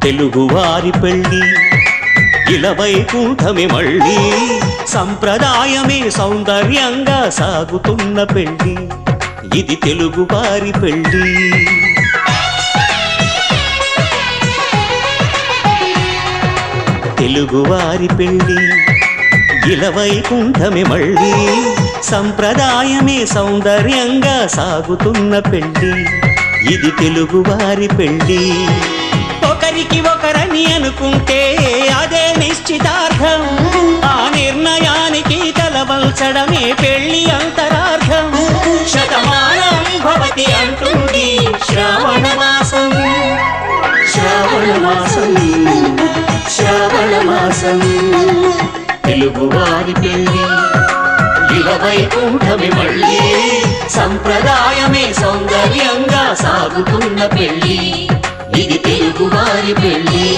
తెలుగువారి పెళ్ళి ఇలవైకుంఠమే మళ్ళీ సంప్రదాయమే సౌందర్యంగా సాగుతున్న పెళ్ళి ఇది తెలుగువారి పెళ్ళి తెలుగువారి పెళ్ళి ఇలవైకుంఠమే మళ్ళీ సంప్రదాయమే సౌందర్యంగా సాగుతున్న పెళ్ళి ఇది తెలుగువారి పెళ్ళి ఒకరికి ఒకరని అనుకుంటే అదే నిశ్చితార్థం ఆ నిర్ణయానికి తలవంచడమే పెళ్ళి అంతరార్థం శతమానం భవతి అంటుంది శ్రావణ మాసం శ్రావణ మాసం శ్రావణ మాసం తెలుగువారి పెళ్ళి ఇలవైకుంఠమే మళ్ళీ సంప్రదాయమే సౌందర్యంగా సాగుతున్న పెళ్ళి ఇది తెలుగువారి పెళ్ళి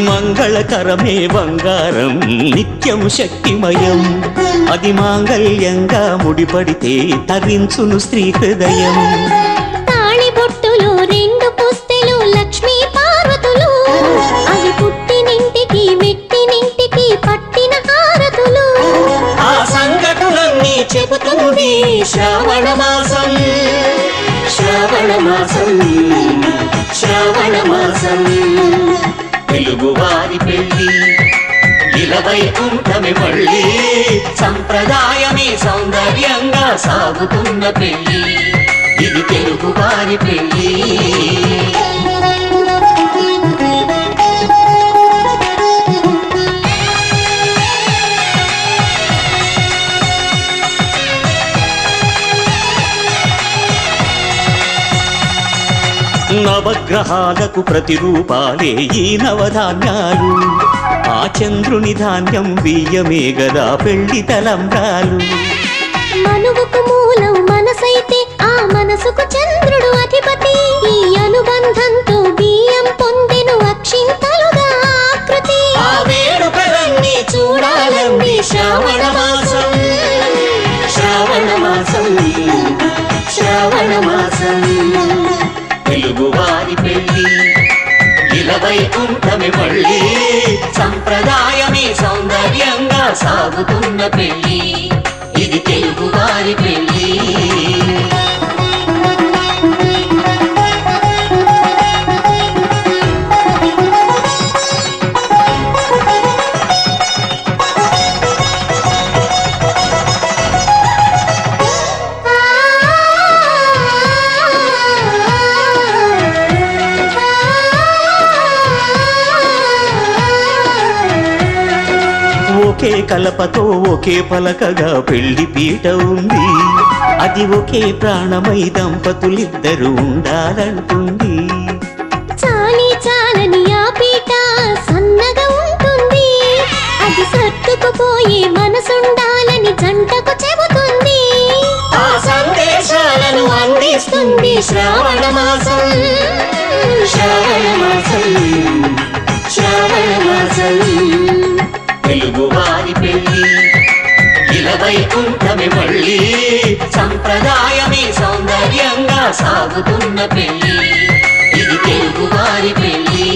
మంగళకరమే బంగారం నిత్యం శక్తిమయం అది మాంగళ్యంగా ముడిపడితే తరించును స్త్రీ హృదయం తాళిబొట్టులో రెండు పుస్తెలు లక్ష్మీ పార్వతులు అవి పుట్టినింటికి మెట్టినింటికి పట్టిన హారతులు ఆ సంఘటనలన్నీ చెబుతుంది శ్రావణ మాసం శ్రావణ మాసం శ్రావణ మాసం తెలుగువారి పెళ్ళి ఇలవైకుంఠమే మళ్ళీ సంప్రదాయమే సౌందర్యంగా సాగుతున్న పెళ్ళి ఇది తెలుగువారి పెళ్ళి నవగ్రహాలకు ప్రతిరూపాలే ఈ నవధాన్యాలు ఆ చంద్రుని ధాన్యం బియ్యమే గదా పెళ్లి తలంబ్రాలు మనువుకు మూలం మనసైతే ఆ మనసుకు చంద్రుడు అధిపతి ఈ అనుబంధంతో బియ్యం పొందెను అక్షింతలుగా ఆకృతి ఆ వేడుకలన్నీ చూడాలండి శ్రావణ మాసం శ్రావణ మాసం శ్రావణ మాసం తెలుగువారి పెళ్ళి ఇలవైకుంఠమే మళ్ళీ సంప్రదాయమే సౌందర్యంగా సాగుతున్న పెళ్ళి ఇది తెలుగువారి పెళ్ళి ఒకే కలపతో ఒకే పలకగా పెళ్లి పీట ఉంది అది ఒకే ప్రాణమై దంపతులిద్దరూ ఉండాలంటుంది చాలి చాలని ఆ పీట సన్నగా ఉంటుంది అది సర్దుకుపోయే మనసుండాలని జంటకు చెబుతుంది ఆ సందేశాలను అందిస్తుంది శ్రావణ మాసం శ్రావణ మాసం శ్రావణ మాసం తెలుగువారి పెళ్ళి ఇలవైకుంఠమే మళ్ళీ సంప్రదాయమే సౌందర్యంగా సాగుతున్న పెళ్ళి ఇది తెలుగువారి పెళ్ళి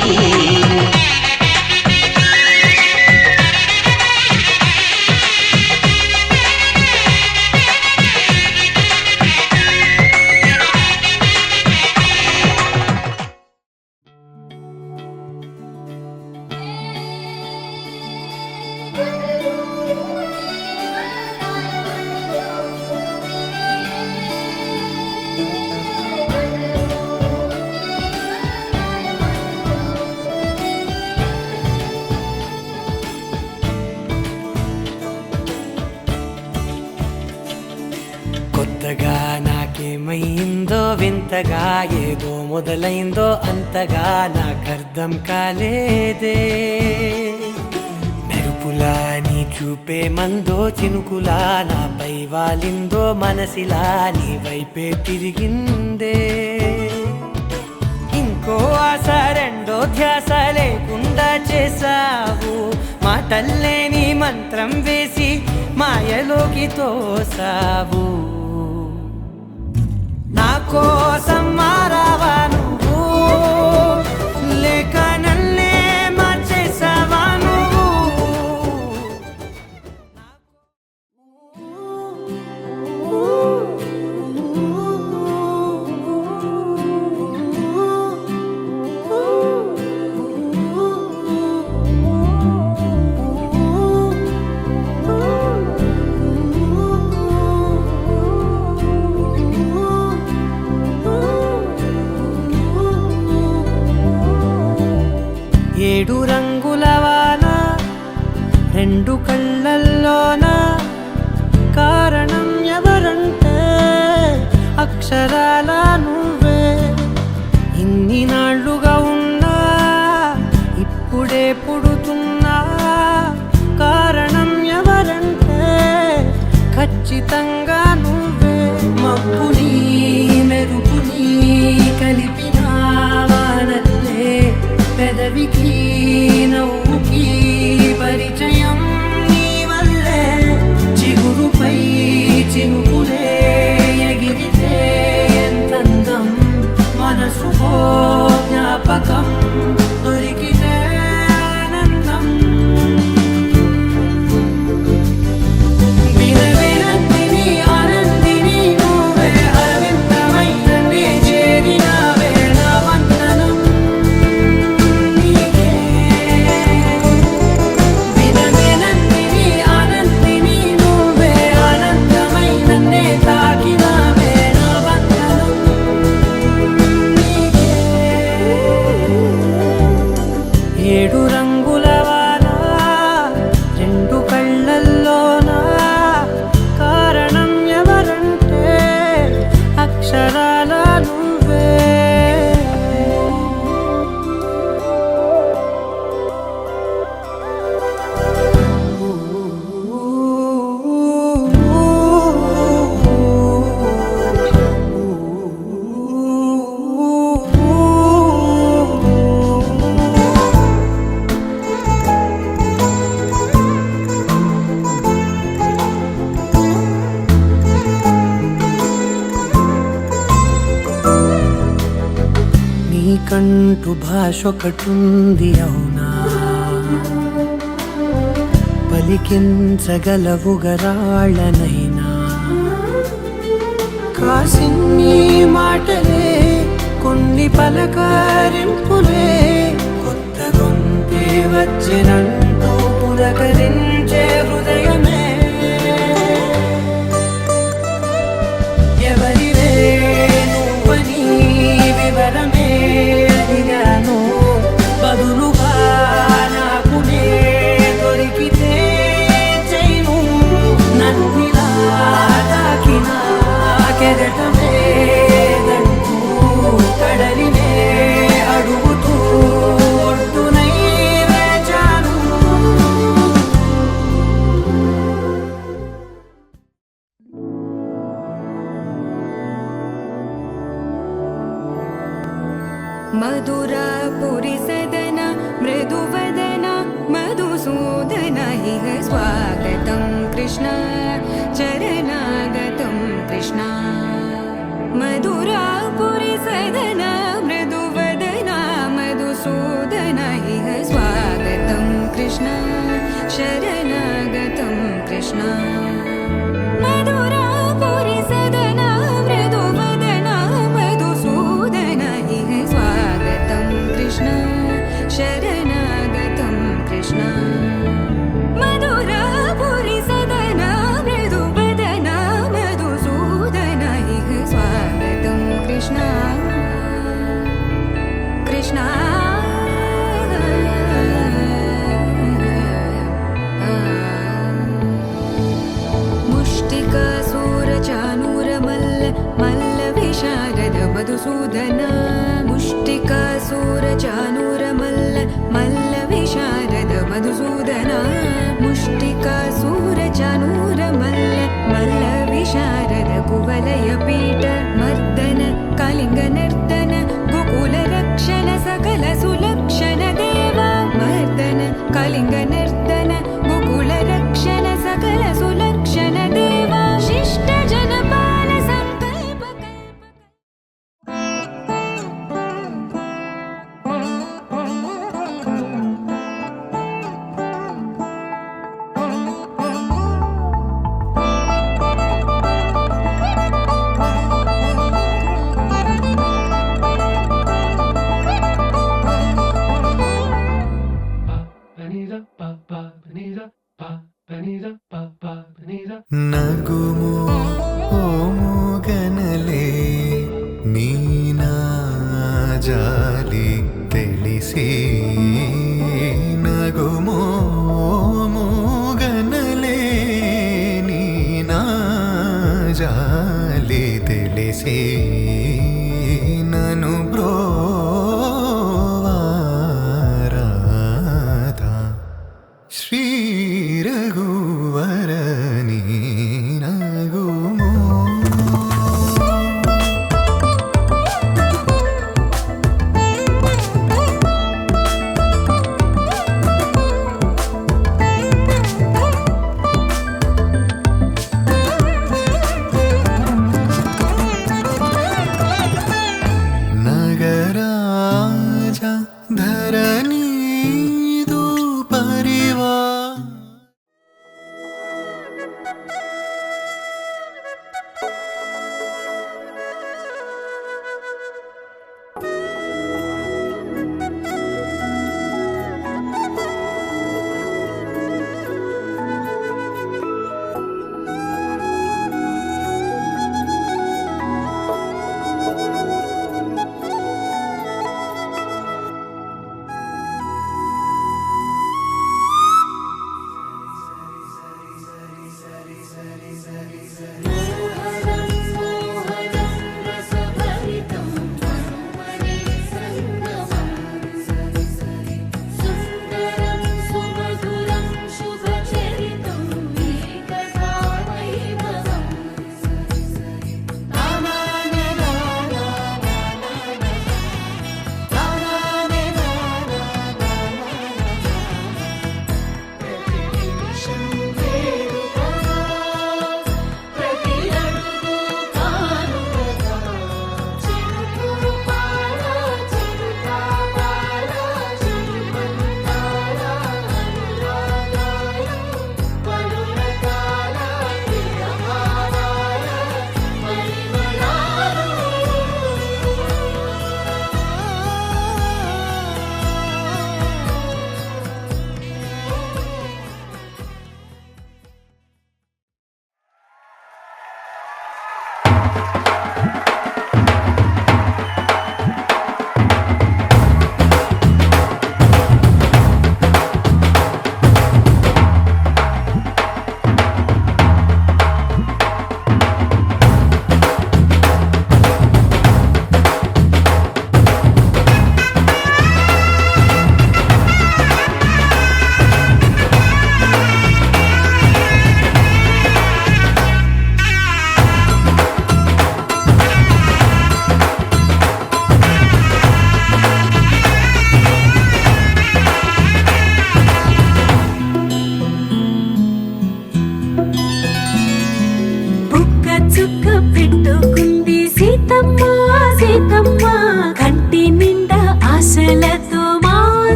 నాకేమైందో వింతగా, ఏదో మొదలైందో అంతగా నాకర్థం కాలేదే. మెరుపులా నీ చూపే మందో, చినుకులా నాపై వాలిందో, మనసిలా నీ వైపే తిరిగిందే. ఇంకో ఆశ రెండో ధ్యాస లేకుండా చేసావు, మాటల్లేని మంత్రం వేసి మాయలోకి తోసావు. నా కోసం మారావా నువ్వు, లేక నన్నే మార్చేసావా నువ్వు? ఏడు రంగుల వాన రెండు కళ్ళల్లోన, కారణం ఎవరంటే అక్షరాల నువ్వే. ఇన్ని నాళ్ళుగా ఉన్నా ఇప్పుడే పుడుతున్నా, కారణం ఎవరంటే ఖచ్చితంగా నువ్వే. మబ్బుని మెరుపుని కలిపిన వానల్లే, పెదవికి నవ్వుకి పరిచయం నీ వల్లే. చిగురుపై చినుకులే ఎగిరితే ఎంతందం, మనసుకో జ్ఞాపకం దొరికితే ఆనందం. వినవినంతిని ఆనందిని నువ్వే, అరవిందమైన నే చేరినావే. నా వందనం నీకే. వినవినంతిని ఆనందిని నువ్వే, ఆనందమైన నే తాకినావే. నా వందనం నీకే. ఏడు రంగుల వాన రెండు కళ్ళల్లోన, కారణం ఎవరంటే అక్షరాల నువ్వే. నీకంటూ భాష ఒకటుంది అవునా, పలికించగలవు గరాళ్ళనైనా. కాసిన్ని మాటలే కొన్ని పలకరింపులే, కొత్త గొంతే వచ్చినంటూ పులకరించే హృదయమే. ఎవరివే నువ్వని వివరమే అడిగాను, బదులుగా నాకునే దొరికితే చేయను. నన్నిలా తాకిన కెరటమే దంటూ, కడలినే అడుగుతూ ఒడ్డునై వేచాను. मधुरापुरि सदन मृदुवदन मधुसूदन इह स्वागतं कृष्ण चरणागतं कृष्ण. मधुरापुरि सदन मृदुवदन मधुसूदन इह स्वागतं कृष्ण शरणागतं कृष्ण. मधुरापुरि सदन मृदुवदन मधुसूदन इह स्वागतं कृष्ण शरणागतं कृष्ण. मधुरापुरि सदन मृदुवदन मधुसूदन इह स्वागतं कृष्ण कृष्ण. मुष्टिकासुरचाणूरमल्ल मल्ल मधुसूदन मुष्टिकासूरचानूरमल्ल मल्ल विशारद मधुसूदन मुष्टिकासूरचानूरमल्ल मल्ल विशारद कुवलयपीठ मर्दन कलिङ्गनर्तन गोकुलरक्षण सकल सुलक्षण देवा मर्दन कलिङ्गनर्तन गोकुलरक्षण सकल सुलक्षण देवा शिष्ट जनपाल संकल्प నగుము ఓముగనలే నీనాజాలి తెలిసి నగుము ఓముగనలే నీనాజాలి తెలిసి నను బ్రోవారాధా శ్రీ రఘువరని నగుమో నగరాజ ధరణీదు పరివా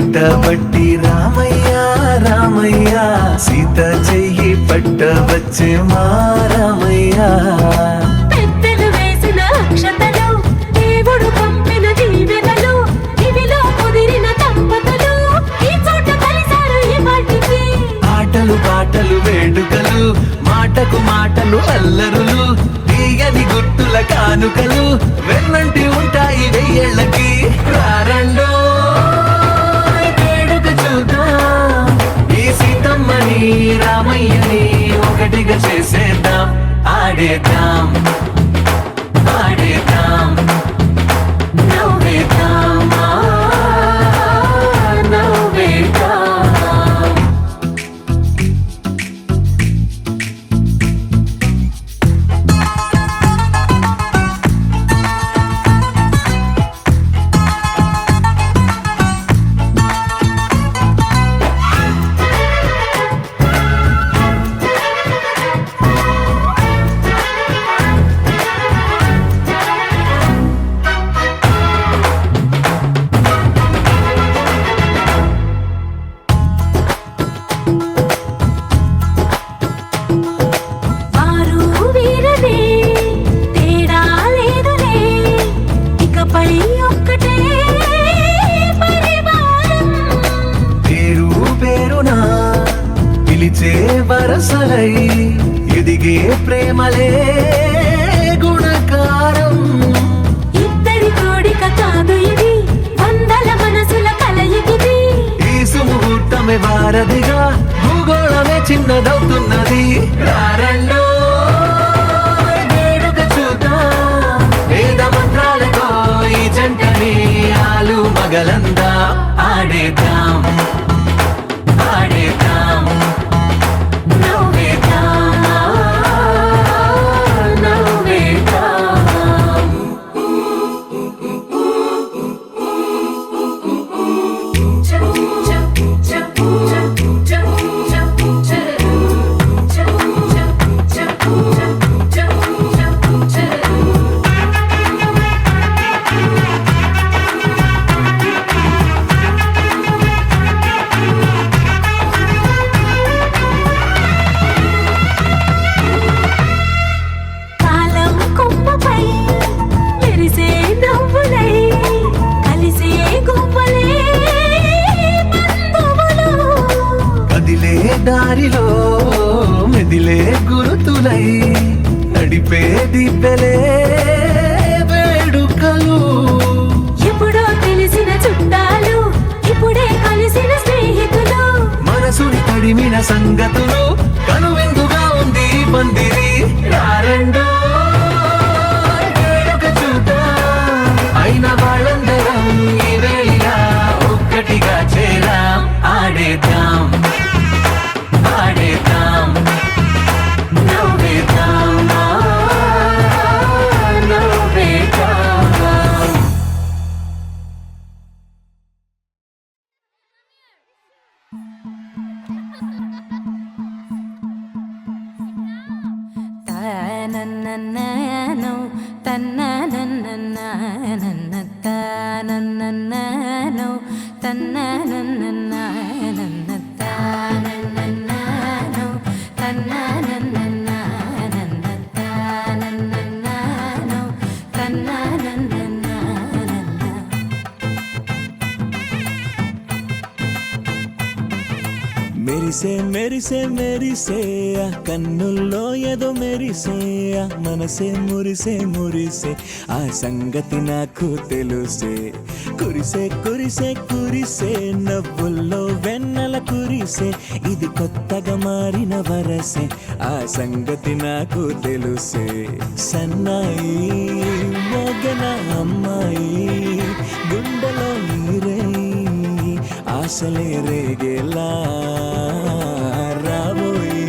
పట్టబట్టి రామయ్య రామయ్య సీత చెయ్యి పట్టవచ్చే మా రామయ్య పెద్దలు వేసిన అక్షతలు దేవుడు పంపిన దీవెనలు ఇవిలో కుదిరిన దంపతులు ఈ చోట కలిసారు ఈ వాటికి ఆటలు పాటలు వేడుకలు మాటకు మాటలు అల్లరులు తీయని గుర్తుల కానుకలు వెన్నంటి ఉంటాయి వెయ్యేళ్ళకి రారండో వేడుక చూద్దాం ఈ సీతమ్మని రామయ్యని ఒక ఒకటిగా చేసేద్దాం, ఆడేద్దాం ఆడేద్దాం నవ్వేద్దాం నవ్వేద్దాం. వారు వీరనే తేడా లేదులే, ఇకపై ఒక్కటే పరివారం. పేరు పేరునా పిలిచే వరసలై ఎదిగే ప్రేమలే గుణకారం. ఇద్దరి కోడిక కాదు ఇది, వందల మనసుల కలయికిది. ఈ సుముహూర్తమే వారధిగా భూగోళమే చిన్నదవుతున్నది. రారండో వేడుక చూద్దాం, వేద మంత్రాలతో ఈ జంటని ఆలు మగలందా ఆడేద్దాం ఆడేద్దాం నవ్వేద్దాం నవ్వేద్దాం. కాలం కొమ్మపై మెరిసే నవ్వులై కలిసే గువ్వలే బంధువులు. కదిలే దారిలో మెదిలే గురుతులై నడిపే దిబ్బెలే వేడుకలు. ఎప్పుడో తెలిసిన చుట్టాలు, ఇప్పుడే కలిసిన స్నేహితులు. మనసుని తడిమిన సంగతులు కనువిందుగా ఉంది ఈ పందిరి. రారండో వేడుక చూద్దాం, అయిన వాళ్ళందరం ఈ వేళ ఒక్కటిగా చేరాం, ఆడేద్దాం ఆడేద్దాం నవ్వేద్దాం నవ్వేద్దాం. తానన్ననానో తన్ననన్ననానన్న తానన్ననానో తన్ననన్ననానన్న తానన్ననానో తన్ననన్ననానన్న తానన్ననానో తన్ననన్ననానన్న. మెరిసే మెరిసే మెరిసే ఆ కన్నుల్లో ఏదో మెరిసే ఆ మనసే మురిసే మురిసే ఆ సంగతి నాకు తెలుసే. కురిసే కురిసే కురిసే నవ్వుల్లో వెన్నెల కురిసే, ఇది కొత్తగా మారిన వరసే ఆ సంగతి నాకు తెలుసే. సన్నాయి మోగన అమ్మాయి గుండెలో నీరే ఆశలే రేగేలా రాబోయి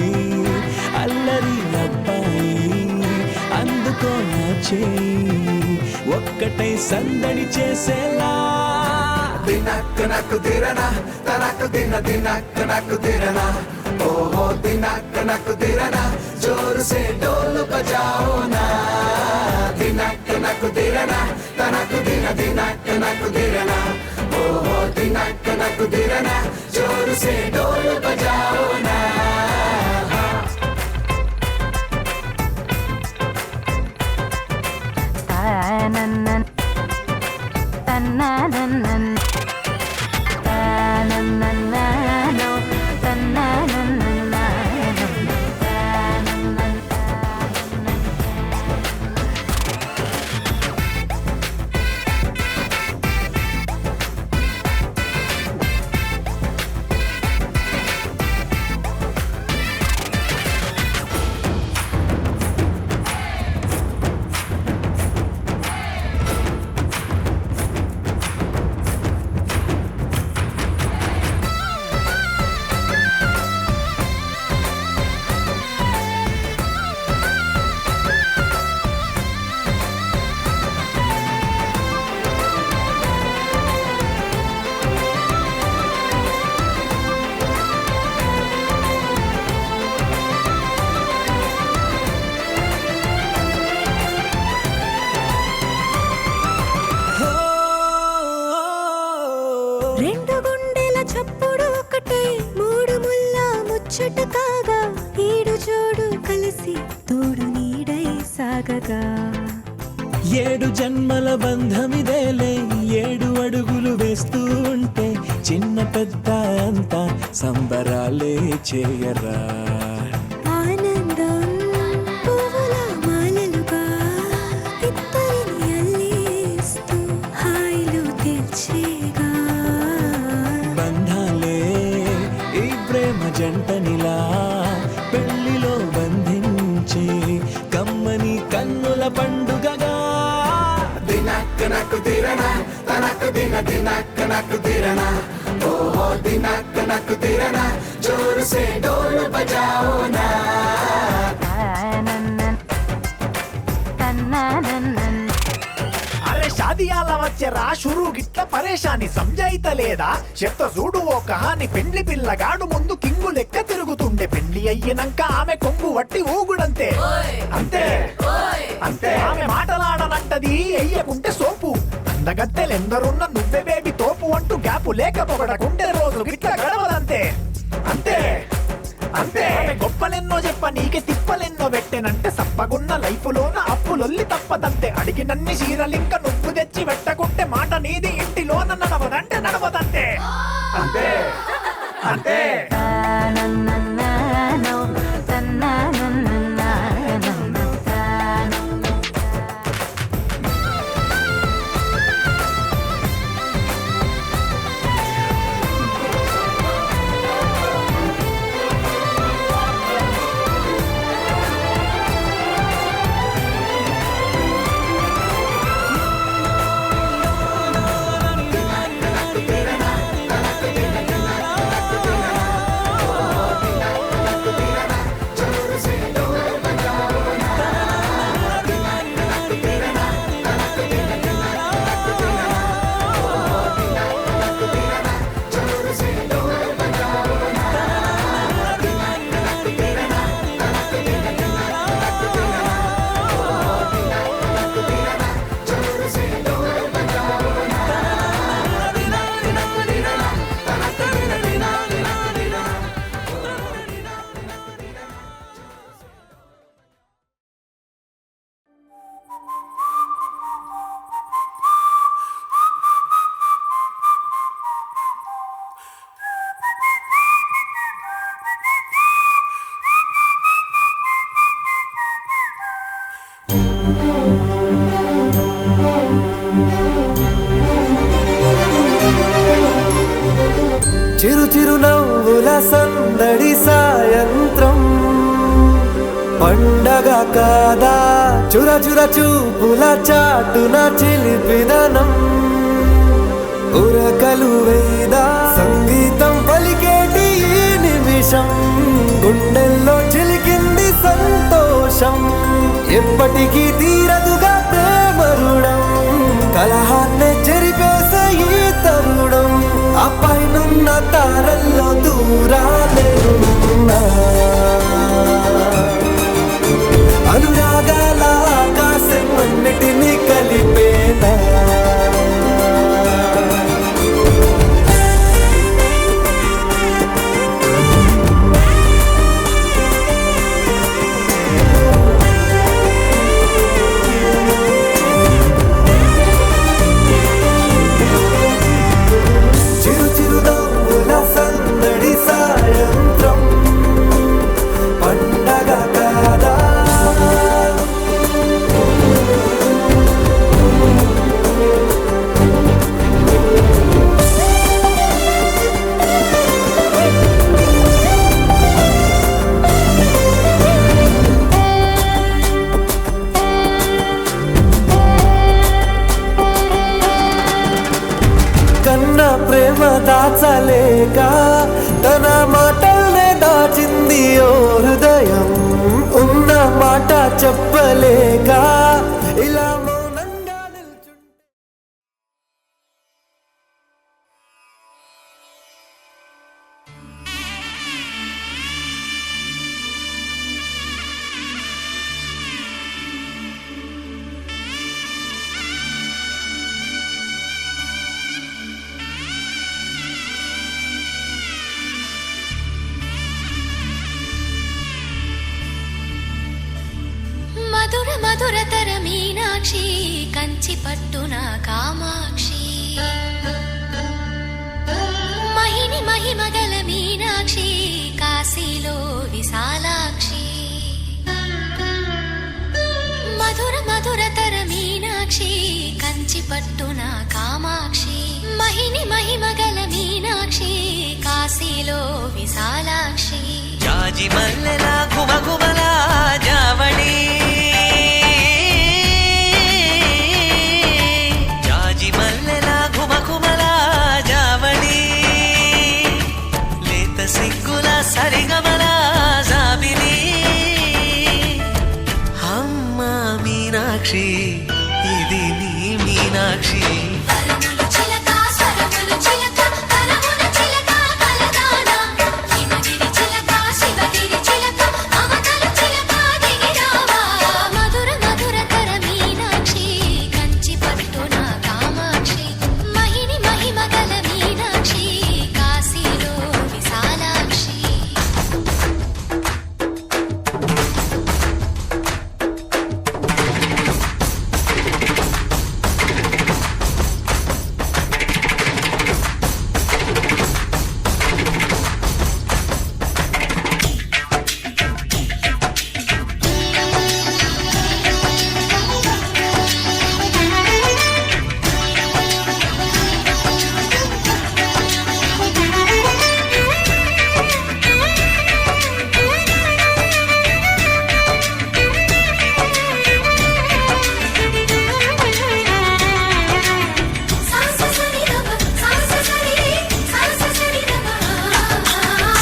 అల్లరి అబ్బాయి అందుకో నా చేయి ఒక్కటై సందడి చేసేలా. దినక్ నక్కు దిరనా తనకు దిన దినక్ నక్కు దిరనా ఓహో దినక్ నక్కు దిరనా జోరు సే డోలు బజాओ నా. దినక్ నక్కు దిరనా తనకు దిన దినక్ నక్కు దిరనా ఓహో దినక్ నక్కు దిరనా జోరు సే డోలు బజాओ నా. తానన్నన్ తన్ననన్నన్ తానన్ననానో తన్ననన్ననానన్న తానన్నన్. ముచ్చట కాగా ఈడు జోడు కలిసి తోడు నీడై సాగగా 7 జన్మల బంధమిదేలే 7 అడుగులు వేస్తూ ఉంటే చిన్న పెద్ద అంతా సంబరాలే చేయరా ఆనందం పువ్వుల మాలలుగా ఇద్దరిని అల్లేస్తూ హాయిలు తెచ్చేగా బంధాలే ఈ ప్రేమ జంటనిలా పెళ్లిలో బంధించి కమ్మని కన్నుల పండుగగా దినక్ నక్ తిరనా తనక్ దిన దినక్ నక్ తిరనా ఓహో దినక్ నక్ తిరనా జోరు సే డోలు బజాओ నా అరే షాదియాల వచ్చెరా షురు గిట్ల పరేషాని సంజాయితలేదా చెత్త చూడు ఓ కహాని పెండ్లి పిల్లగాడు ముందు కింగు లెక్క తిరుగుతుండే పెండ్లి అయ్యినంక ఆమె కొంగు వట్టి ఊగుడంతే అంతే అంతే ఆమె మాటలాడనంటది ఎయ్యకుంటే సోపు అందగత్తెలెందరున్న నువ్వే బేబీ తోపు అంటూ గ్యాపు లేక పొగడకుంటే రోజు గిట్ల గడవదంతే అంతే అంతే ఆమె గొప్పలెన్నో చెప్ప నీకే తిప్పలెన్నో పెట్టెనంటే సప్పగున్న లైఫ్ లోన అప్పులొల్లి తప్పదంతే అడిగినన్ని చీరలింక నువ్వు తెచ్చి పెట్టకుంటే మాట నీది ఇంటిలోన నడవదంటే నడవదంతే అంతే అంతే చిరు చిరు నవ్వుల సందడి సాయంత్రం పండగ కాదా చుర చుర చూపుల చాటున చిలిపిదనం ఉరకలు వేదా సంగీతం పలికేటి ఈ నిమిషం గుండెల్లో చిలికింది సంతోషం ఎప్పటికీ తీరదుగా ప్రేమ రుణం కలహాన్నే చెరిపేసే ఈ తరుణం ఆ పైనున్న తారల్లో దూరాలేనున్నా అనురాగాల ఆకాశం అన్నిటినీ కలిపేనా చిరు చిరు నవ్వుల సందడి సాయంత్రం పండగ కాదా కన్నా ప్రేమ దాచలేక తన మాటల్నే దాచింది ఓ హృదయం ఉన్న మాట చెప్పలేక ఇలా మౌనంగా నిల్చుంటే మధుర మధురతర మీనాక్షి కంచి పట్టున కామాక్షి మహిని మహిమగల మీనాక్షి కాశీలో విశాలాక్షి మధుర మధురతర మీనాక్షి కంచి పట్టున కామాక్షి మహిని మహిమగల మీనాక్షి కాశీలో విశాలాక్షి జాజి మల్లెలా గుమగుమలా జావళి జాజి మల్లెలా గుమగుమలా జావళి లేత సిగ్గుల సరిగమల జాబిలి అమ్మ మీనాక్షి ఇది నీ మీనాక్షి వరములు చిలక స్వరములు చిలక కరమున చిలక కలదానా హిమగిరి చిలక శివగిరి చిలక మమతలు చిలక దిగిరావా మధుర మధురతర మీనాక్షి కంచి పట్టున కామాక్షి మహిని మహిమగల మీనాక్షి కాశీలో విశాలాక్షి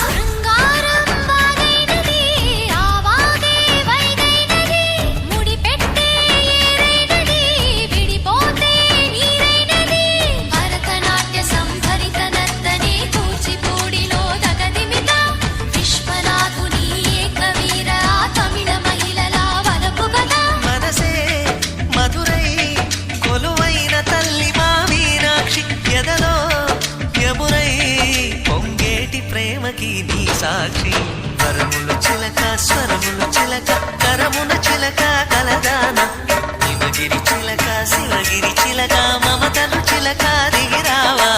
శృంగారం వాగైనది ఆవాగే వైగైనది ముడిపెట్టే ఏరైనది విడిపోతే నీరైనది భరతనాట్య సంభరిత నర్తనే కూచిపూడిలో దగదిమిత విశ్వనాథుని ఏకవీర తమిళ మహిళల వలపు కదా మనసే మధురై కొలువైన తల్లి మా మీనాక్షి ఎదలో యమురై పొంగేటి ప్రేమకి నీ సాక్షి వరములు చిలక స్వరములు చిలక కరమున చిలక కలదాన హిమగిరి చిలక శివగిరి చిలక మమతలు చిలక దిగిరావా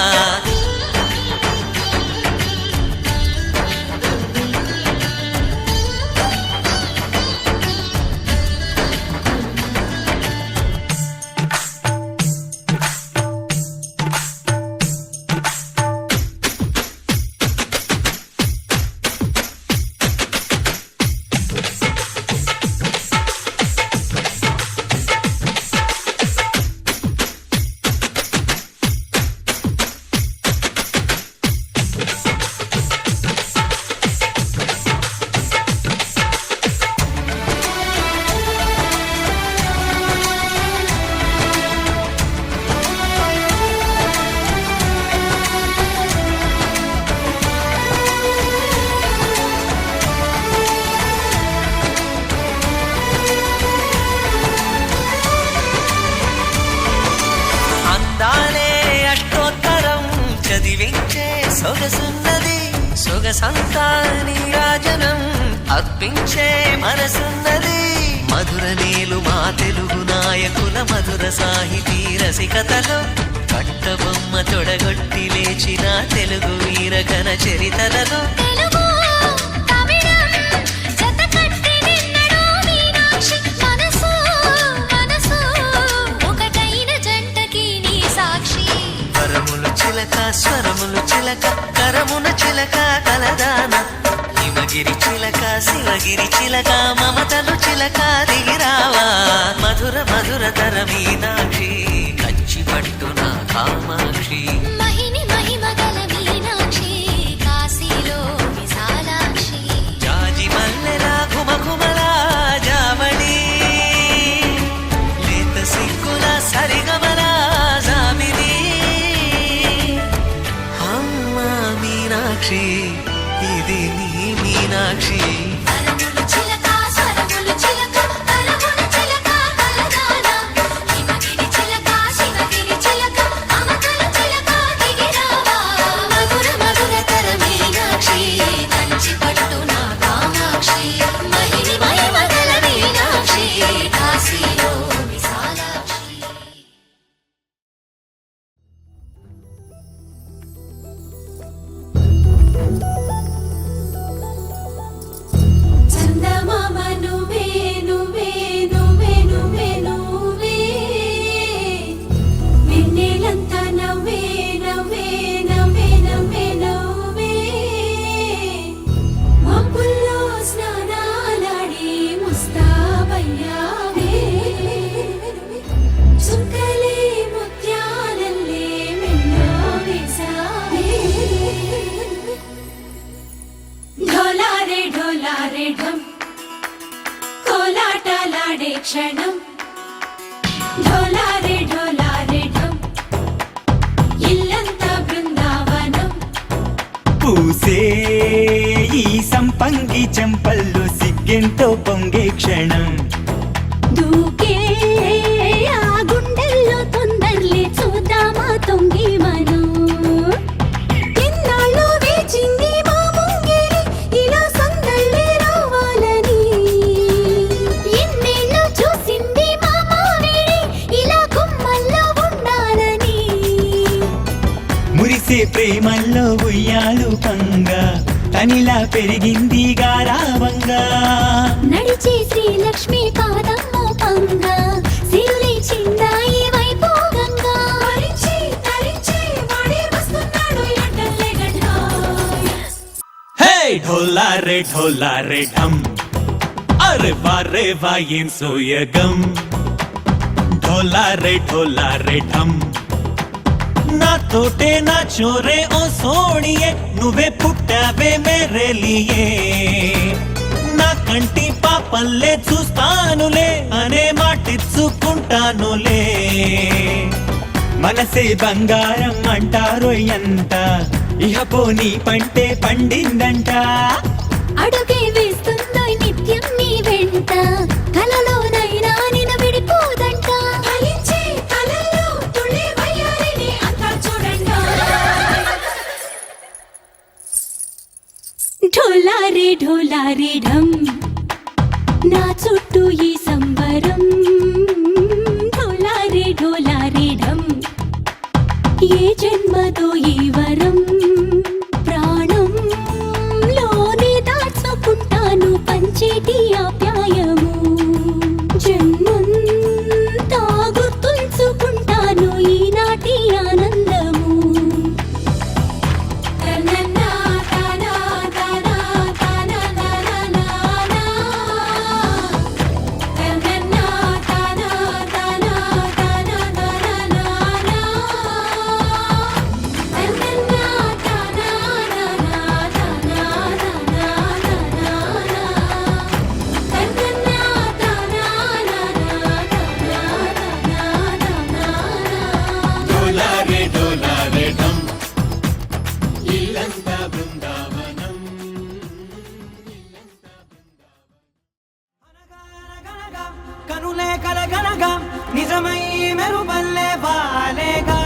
అందాలే అష్టోత్తరం చదివించే సొగసున్నది సొగసంతా నీరాజనం అర్పించే మనసున్నది మధుర నేలు మా తెలుగు నాయకుల మధుర సాహితీ రసికతలో కట్టబొమ్మ తొడగొట్టి లేచిన తెలుగు వీరగణ చరితలలో తెలుగు తమిళం జతకట్టి నిన్నడు మీనాక్షి మనసు మనసు ఒకటైన జంటకి నీ సాక్షి వరములు చిలక స్వరములు చిలక కరమున చిలక కలదాన హిమగిరి చిలక శివగిరి చిలక మమతలు చిలక దిగిరావా మధుర మధురతర మీనాక్షి కంచి పట్టున కామాక్షి మహిని మహిమగల మీనాక్షి కాశీలో విశాలాక్షి జాజి మల్లెలా గుమగుమలా జావళి లేత సిగ్గుల సరిగమల జాబిలి అమ్మ మీనాక్షి ఇది నీ మీనాక్షి వరములు చిలక స్వరములు చిలక కరమున చిలక కలదానా హిమగిరి చిలక శివగిరి చిలక మమతలు చిలక దిగిరావా మధుర మధురతర మీనాక్షి కంచి పట్టున కామాక్షి మహిని మహిమగల మీనాక్షి డోలారే ఢం కోలాటలాడే క్షణం ఢోలారే ఢం ఇల్లంతా బృందావనం పూసే ఈ సంపంగి చెంపల్లో సిగ్గెంతో పొంగే క్షణం దూకే ఆ గుండెల్లో తొందరలే చూద్దామా తొంగి మనం ఎన్నాళ్ళు వేచింది మా ముంగిరి ఇలా సందళ్ళే రావాలని ఎన్నేళ్ళు చూసింది మా మావిడి ఇలా గుమ్మల్లో ఉండాలని మురిసే ప్రేమల్లో ఉయ్యాలు పంగా తనిలా పెరిగింది గారావంగా నడిచే శ్రీలక్ష్మి పాదమ్మ పంగా సిరులే చిందాయి వైభోగంగా తరించి వాడే వస్తున్నాడు ఎండలే గంటో హే ఢోలా రే ఢమ్ అరే వా ఏం సోయగం ఢోలా రే ఢమ్ నా తోటే నా చోరే ఓ సోణియే నువ్వే పుట్టావే మేరే లియే నా కంటి పాపల్లే చూస్తానులే అనే మాటిచ్చుకుంటానులే మనసే బంగారం అంటారో ఎంత ఇహ పోనీ పంటే పండిందంట అడుగే వేస్తుందో నిత్యం నీ వెంట కలలోనైనా నిన్ను విడిపోదంట ఫలించే కలల్లో తుళ్ళే వయ్యారిని అంతా చూడండి ఢోలారే ఢం నా చుట్టూ ఈ సంబరం ఢోలారే ఢం ఏ జన్మదో ఈ వరం ప్రాణం లోనే దాచుకుంటాను పంచేటి ఆప్యాయము జన్మంతా గుర్తుంచుకుంటాను ఈనాటి ఆనందము తననా తనా తనా తనా తనా తననా తనా తనా తనా తనా డోలారే ఢమ్ ఇల్లంతా బృందావనం కనులే కలగనగా నిజమై మెరుపల్లే బాలేగా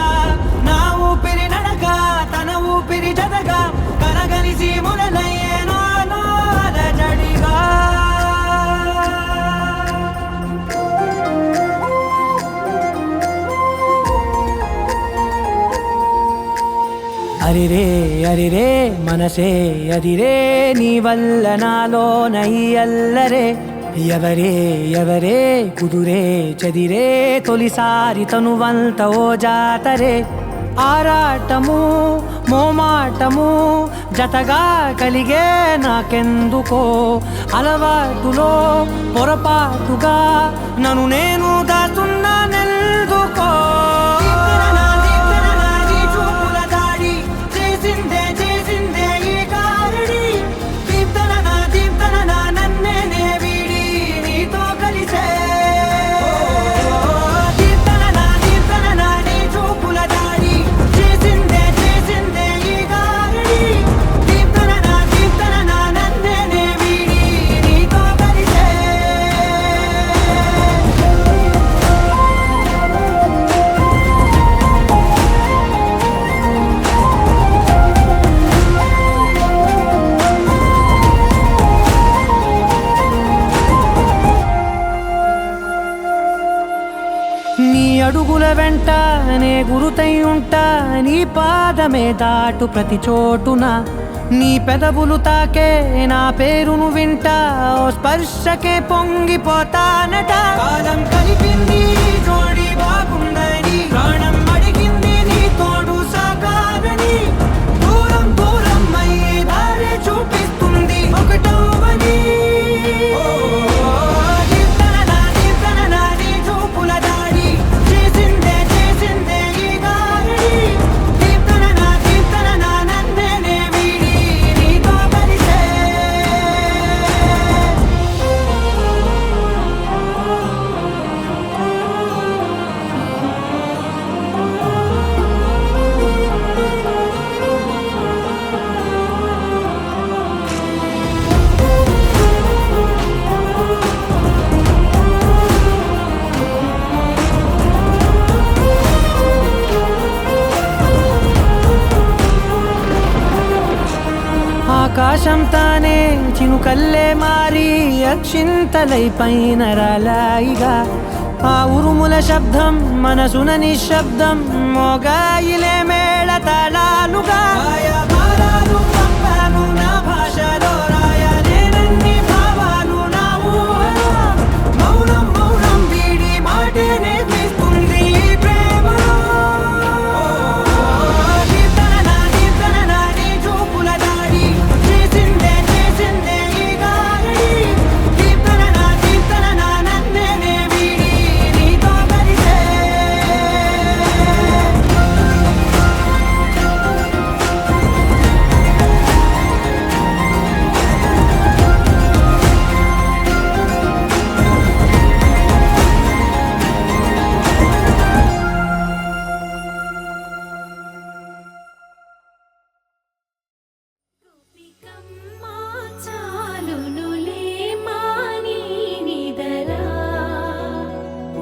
నా ఊపిరి నడక తన ఊపిరి జతగా కలగలిసి మురలయ్యే నాలో అలజడిగా అరిరే మనసే అదిరే నీ వల్ల నాలో నై అల్లరే ఎవరే కుదురే చదిరే తొలిసారి తనువంత ఓ జాతరే ఆరాటము మోమాటము జతగా కలిగే నాకెందుకో అలవాటులో పొరపాటుగా నన్ను నేను దాస్తున్నా నెల్దుకో చేసిందే ఈ కారణి దీప్తన నన్నే వీడి నీతో కలిసే దీప్తన నీ చూపుల దాడి చేసిందే ఈ కారణి దీప్తన నన్నే వీడి నీతో కలిసే నీ అడుగుల వెంట నే గురుతై ఉంటా నీ పాదమే దాటు ప్రతి చోటున నీ పెదవులు తాకే నా పేరును వింటా ఓ స్పర్శకే పొంగిపోతానట కాలం కలిపింది జోడి బాగుందని ప్రాణం అడిగింది నీ తోడు సాగాలని దూరం అయ్యి దారి చూపిస్తుంది ఒకటవని నీ చూపుల దాడి చేసిందే ఈ గారడి దీప్తన నన్నే వీడి నీతో కలిసే ఆకాశం తానే చినుకల్లే మారి అక్షింతలై పైన రాలాయిగా ఆ ఉరుముల శబ్దం మనసున నిశ్శబ్దం మోగాయిలే మేళ తాళాలుగా భారాలు పంపాను నా భాషలో రాయలేనన్ని భావాలు నా ఊహలో మౌనం మౌనం వీడి మాటే నేర్పిస్తుంది ప్రేమలో నీ చూపుల దాడి చేసిందే ఈ గాలి దీప్తన నన్నే వీడి నీతో కలిసే చాలునులే మాని నిదరా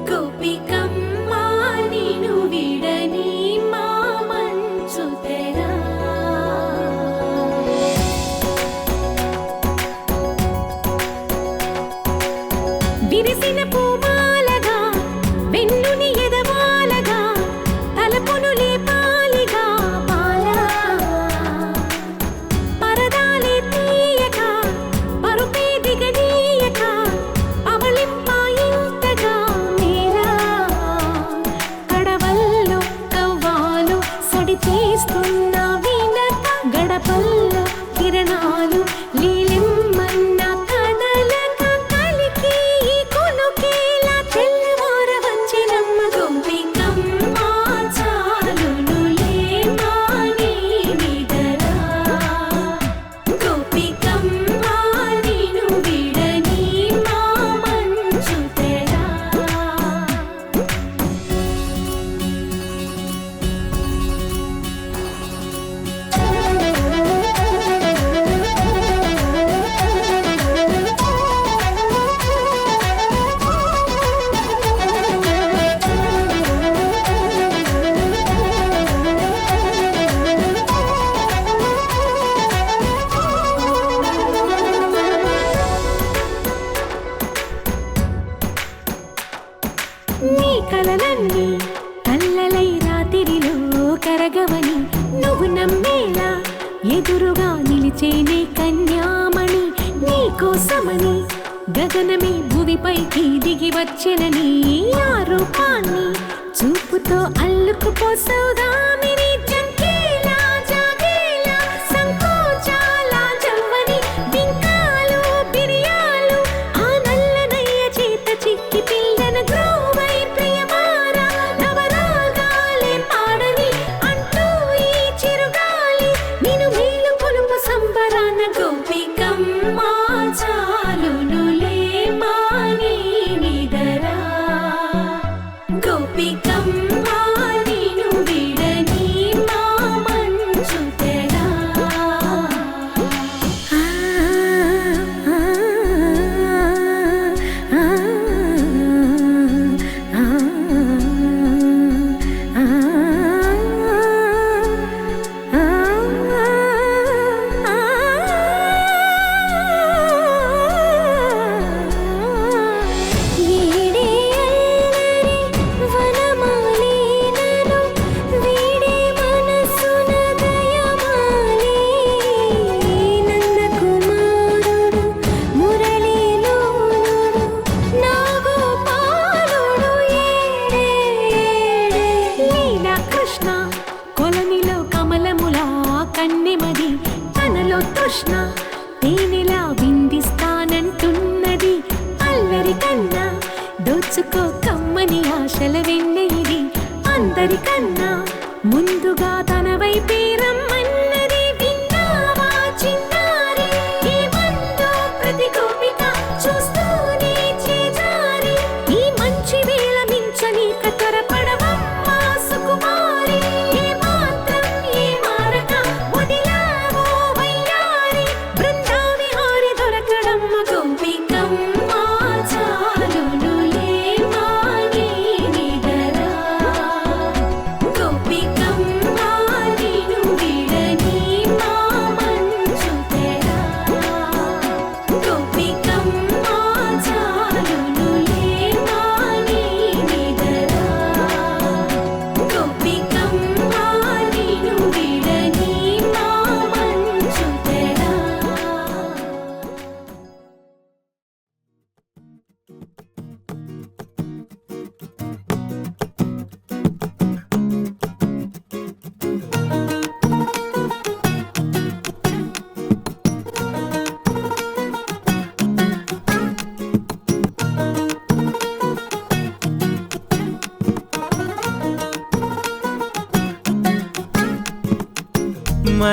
గోపికమ్మా నిను విడని మా మంచు తెరా విరిసిన పూమాలగా వెన్నుని ఎదవాలగా తలపును లేపాలిగా బాలా పరదాలే తీయక పరుపే దిగనీయక అవళింపాయింతగా మేరా కడవల్లో కవ్వాలు సడి చేస్తున్న వినత గడపల్లో కిరణాలు లీలిమ్మన్న కదలక కలికి ఈ కొనుకేలా తెల్లవార వచ్చినమ్మ గోపికమ్మ చాలునులే మాని నిదరా గోపికమ్మా నిను విడని మా మంచు తెరా నీ కలలన్నీ కల్లలై రాత్రిలో కరగవని నువ్వు నమ్మేలా ఎదురుగా నిలిచేనే కన్యామణి నీ కోసమని గగనమే భువిపైకి దిగి వచ్చెనని ఆ రూపాన్ని చూపుతో అల్లుకుపోసౌదామిని జంకేలా జాగేలా సంకోచాల జవ్వని బింకాలు బిరియాలు ఆ నల్లనయ్య చేత చిక్కి పిల్లన గ్రోవై ప్రియమారా నవరాగాలే పాడని అంటూ ఈ చిరుగాలి నిన్ను మేలు కొలుపు సంబరాన గోపికమ్మ చాలునులే మాని నిదరా గోపికమ్మ నిను విడని మా మంచు తెరా ఈడే అల్లరి వనమాలినను వీడే మనసున దయమాలి నందకుమారుడు మురళీలోలుడు నాగోపాలుడు ఏడే లీలా కృష్ణ కొలనిలో కమలములా కన్నెమది తనలో తృష్ణ తేనెలా విందిస్తానంటున్నది అల్లరి కన్నా దోచుకో కమ్మని ఆశల వెన్నెయిది అందరికన్నా ముందుగా తన వైపే రమ్మన్నది విన్నావా చిన్నారి ఏమందో ప్రతి గోపిక చూస్తూనే చేజారి ఈ మంచి వేళ మించని కతరపడవమ్మా సుకుమారి ఏ మాత్రం ఏ మారక వదిలావో వయ్యారి బృందావిహారి దొరకడమ్మ గోపికమ్మ చాలునులే మాని నిదరా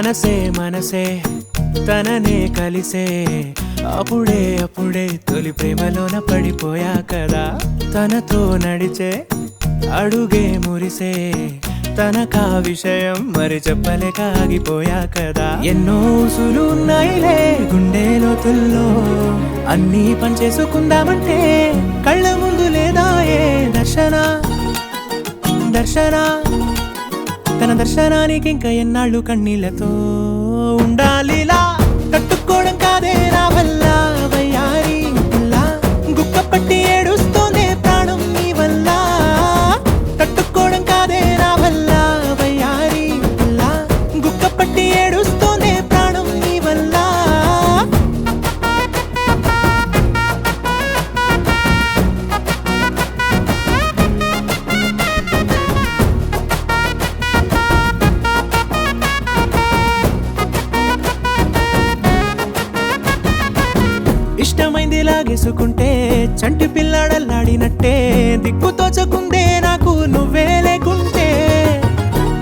మనసే మనసే తననే కలిసే అప్పుడే అప్పుడే తొలి ప్రేమలోన పడిపోయా కదా తనతో నడిచే అడుగే మురిసే తనకా విషయం మరి చెప్పలేక ఆగిపోయా కదా ఎన్నో ఊసులు ఉన్నాయిలే గుండె లోతుల్లో అన్నీ పనిచేసుకుందామంటే కళ్ళ ముందు లేదా ఏ దర్శన దర్శన తన దర్శనానికి ఇంకా ఎన్నాళ్ళు కన్నీళ్లతో ఉండాలిలా తట్టుకోవడం కాదే నా వల్ల వయ్యారి పిల్ల గుక్క పట్టి ఏడుస్తోందే ప్రాణం నీ వల్ల తట్టుకోవడం కాదే నా వల్ల వయ్యారి పిల్ల గుక్క పట్టి ఏడుస్తోందే ప్రాణం నీ వల్ల ఇష్టమైంది లాగేసుకుంటే చంటి పిల్లాడల్లాడినట్టే దిక్కు తోచకుందే నాకు నువ్వే లేకుంటే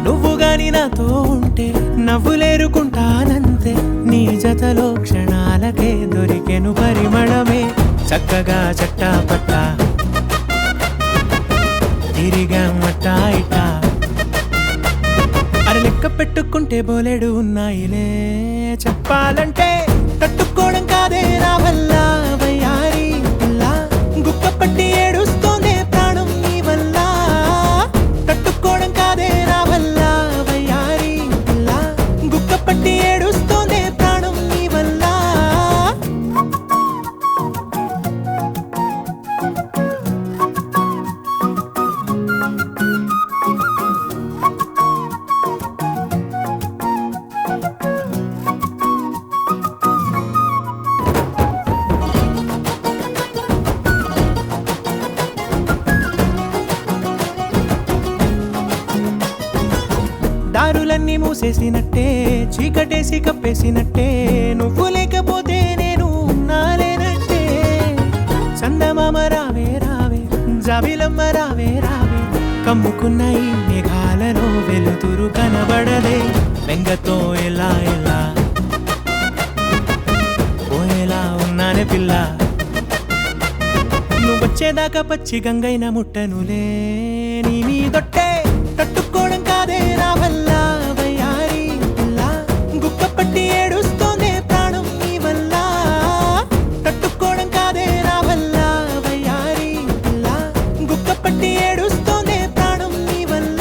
నువ్వు గాని నాతో ఉంటే నవ్వులేరుకుంటానంతే నీ జతలో క్షణాలకే దొరికెను పరిమళమే చక్కగా చట్టా పట్టా తిరిగా మట్టా ఇట్టా అరే లెక్క పెట్టుకుంటే బోలెడు ఉన్నాయిలే చెప్పాలంటే తట్టుకోవడం కాదే నా వల్ల వయ్యారి పిల్ల గుక్క పట్టి ఏడుస్తోందే ప్రాణం నీ వల్ల తట్టుకోవడం కాదే నా వల్ల వయ్యారి పిల్ల గుక్క పట్టి ఏడుస్తోందే ప్రాణం నీ వల్ల దారులన్నీ మూసేసినట్టే చీకటేసి కప్పేసినట్టే నువ్వు లేకపోతే నేను ఉన్నాలేనట్టే చందమామ రావే రావే జాబిలమ్మ రావే రావే కమ్ముకున్న ఈ మేఘాలలో వెలుతురు కనబడదే వెంగతో ఎలా ఎలా పోయేలా ఉన్నానే పిల్ల నువ్వు వచ్చేదాకా పచ్చి గంగైన ముట్టనులే నీ మీదొట్టే తట్టుకోవడం కాదే నా వల్ల వయ్యారి పిల్ల గుక్క పట్టి ఏడుస్తోందే ప్రాణం నీ వల్ల తట్టుకోవడం కాదే నా వల్ల వయ్యారి పిల్ల గుక్క పట్టి ఏడుస్తోందే ప్రాణం నీ వల్ల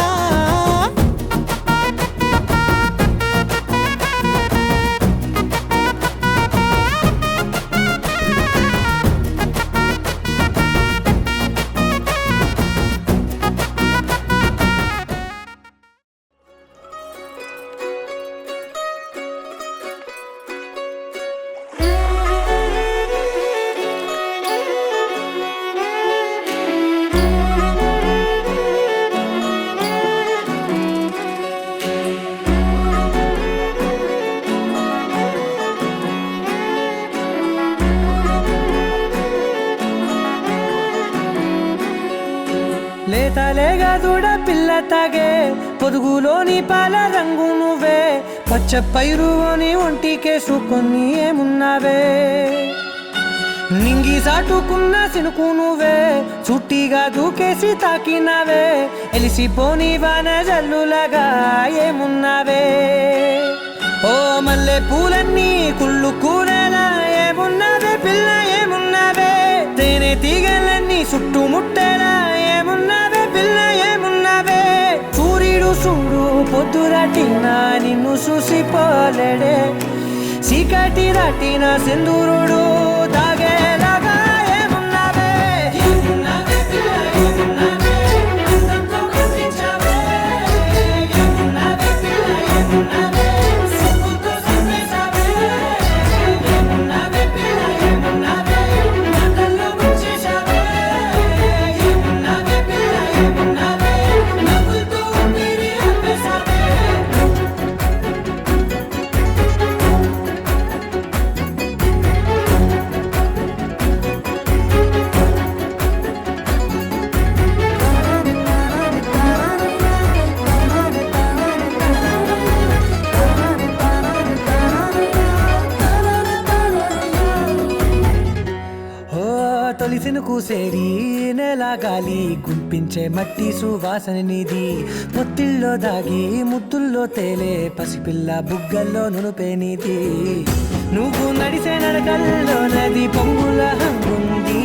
లేతలేగా దూడ పిల్ల తాగే పొదుగులోని పాల రంగు నువ్వే పచ్చ పైరుని ఒంటికేసుకొని ఏమున్నావే నింగి సాటుకున్న సినుకు నువ్వే చుట్టిగా దూకేసి తాకినావే ఎలిసిపోని వాన జల్లులాగా ఏమున్నావే ఓ మల్లె పూలన్నీ కుళ్ళు కూరలా ఏమున్నావే పిల్ల ఏమున్నావే తేనె తీగలన్నీ చుట్టుముట్టేలా ఏమున్నావే పిల్ల ఏమున్నావే సూర్యుడు చూడు పొద్దురాటిన నిన్ను చూసిపోలేడే చీకటి రాటిన సింధూరుడు తాగేలాగా ఏమున్నావే ఏమున్నావే పిల్ల ఏమున్నావే అందంతో కనిపించావే ఏమున్నావే పిల్ల ఏమున్నావే సిగ్గుతో సంపేశావే ఏమున్నావే పిల్ల ఏమున్నావే మాటల్లో ముంచేశావే ఏమున్నావే పిల్ల ఏమున్నావే నవ్వులతో ఊపిరి ఆపేశావే తొలిసిన కూసేరి నెల గాలి గుంపించే మట్టి సువాసన నిధి ముత్తిల్లో దాగి ముత్తుల్లో తేలే పసిపిల్ల బుగ్గల్లో నునుపే నీతి నువ్వు నడిసే నడకల్లో నది పొంగుల హంగుంది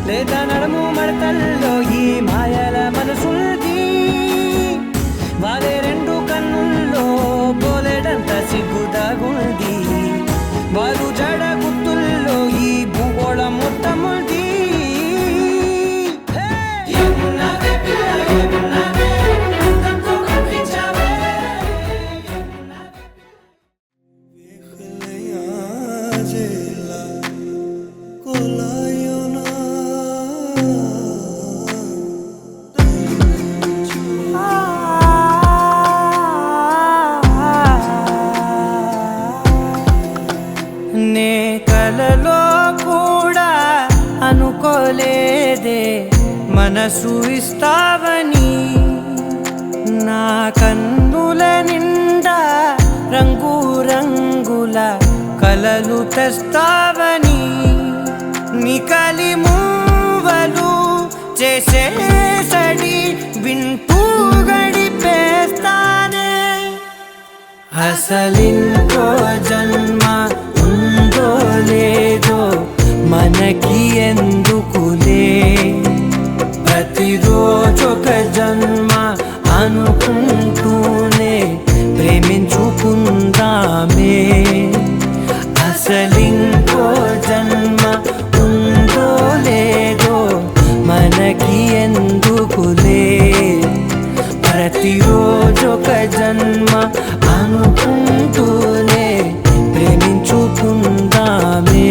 లేదా నడము మడతల్లో ఈ మాయల మనసుంది వాలే రెండు కన్నుల్లో పోలేడంత సిగ్గుదాగుంది వారు జడ గుత్తుల్లో ఈ భూగోళం మొత్తముంది నే కలలో కూడా అనుకోలేదే మనసు ఇస్తావని నా కన్నుల నిండా రంగు రంగుల కలలు తెస్తావని నికలి మూవలు చేసేసడి వింటూ గడిపేస్తానే అసలింకో జన్మ ఉందో లేదో మనకి ఎందుకులే ప్రతిరోజొక జన్మ అనుకుంటూనే ప్రేమించుకుందామే అసలింకో జన్మ ఉందో లేదో మనకి ఎందుకులే ప్రతిరోజొక జన్మ అనుకుంటూనే ప్రేమించుకుందామే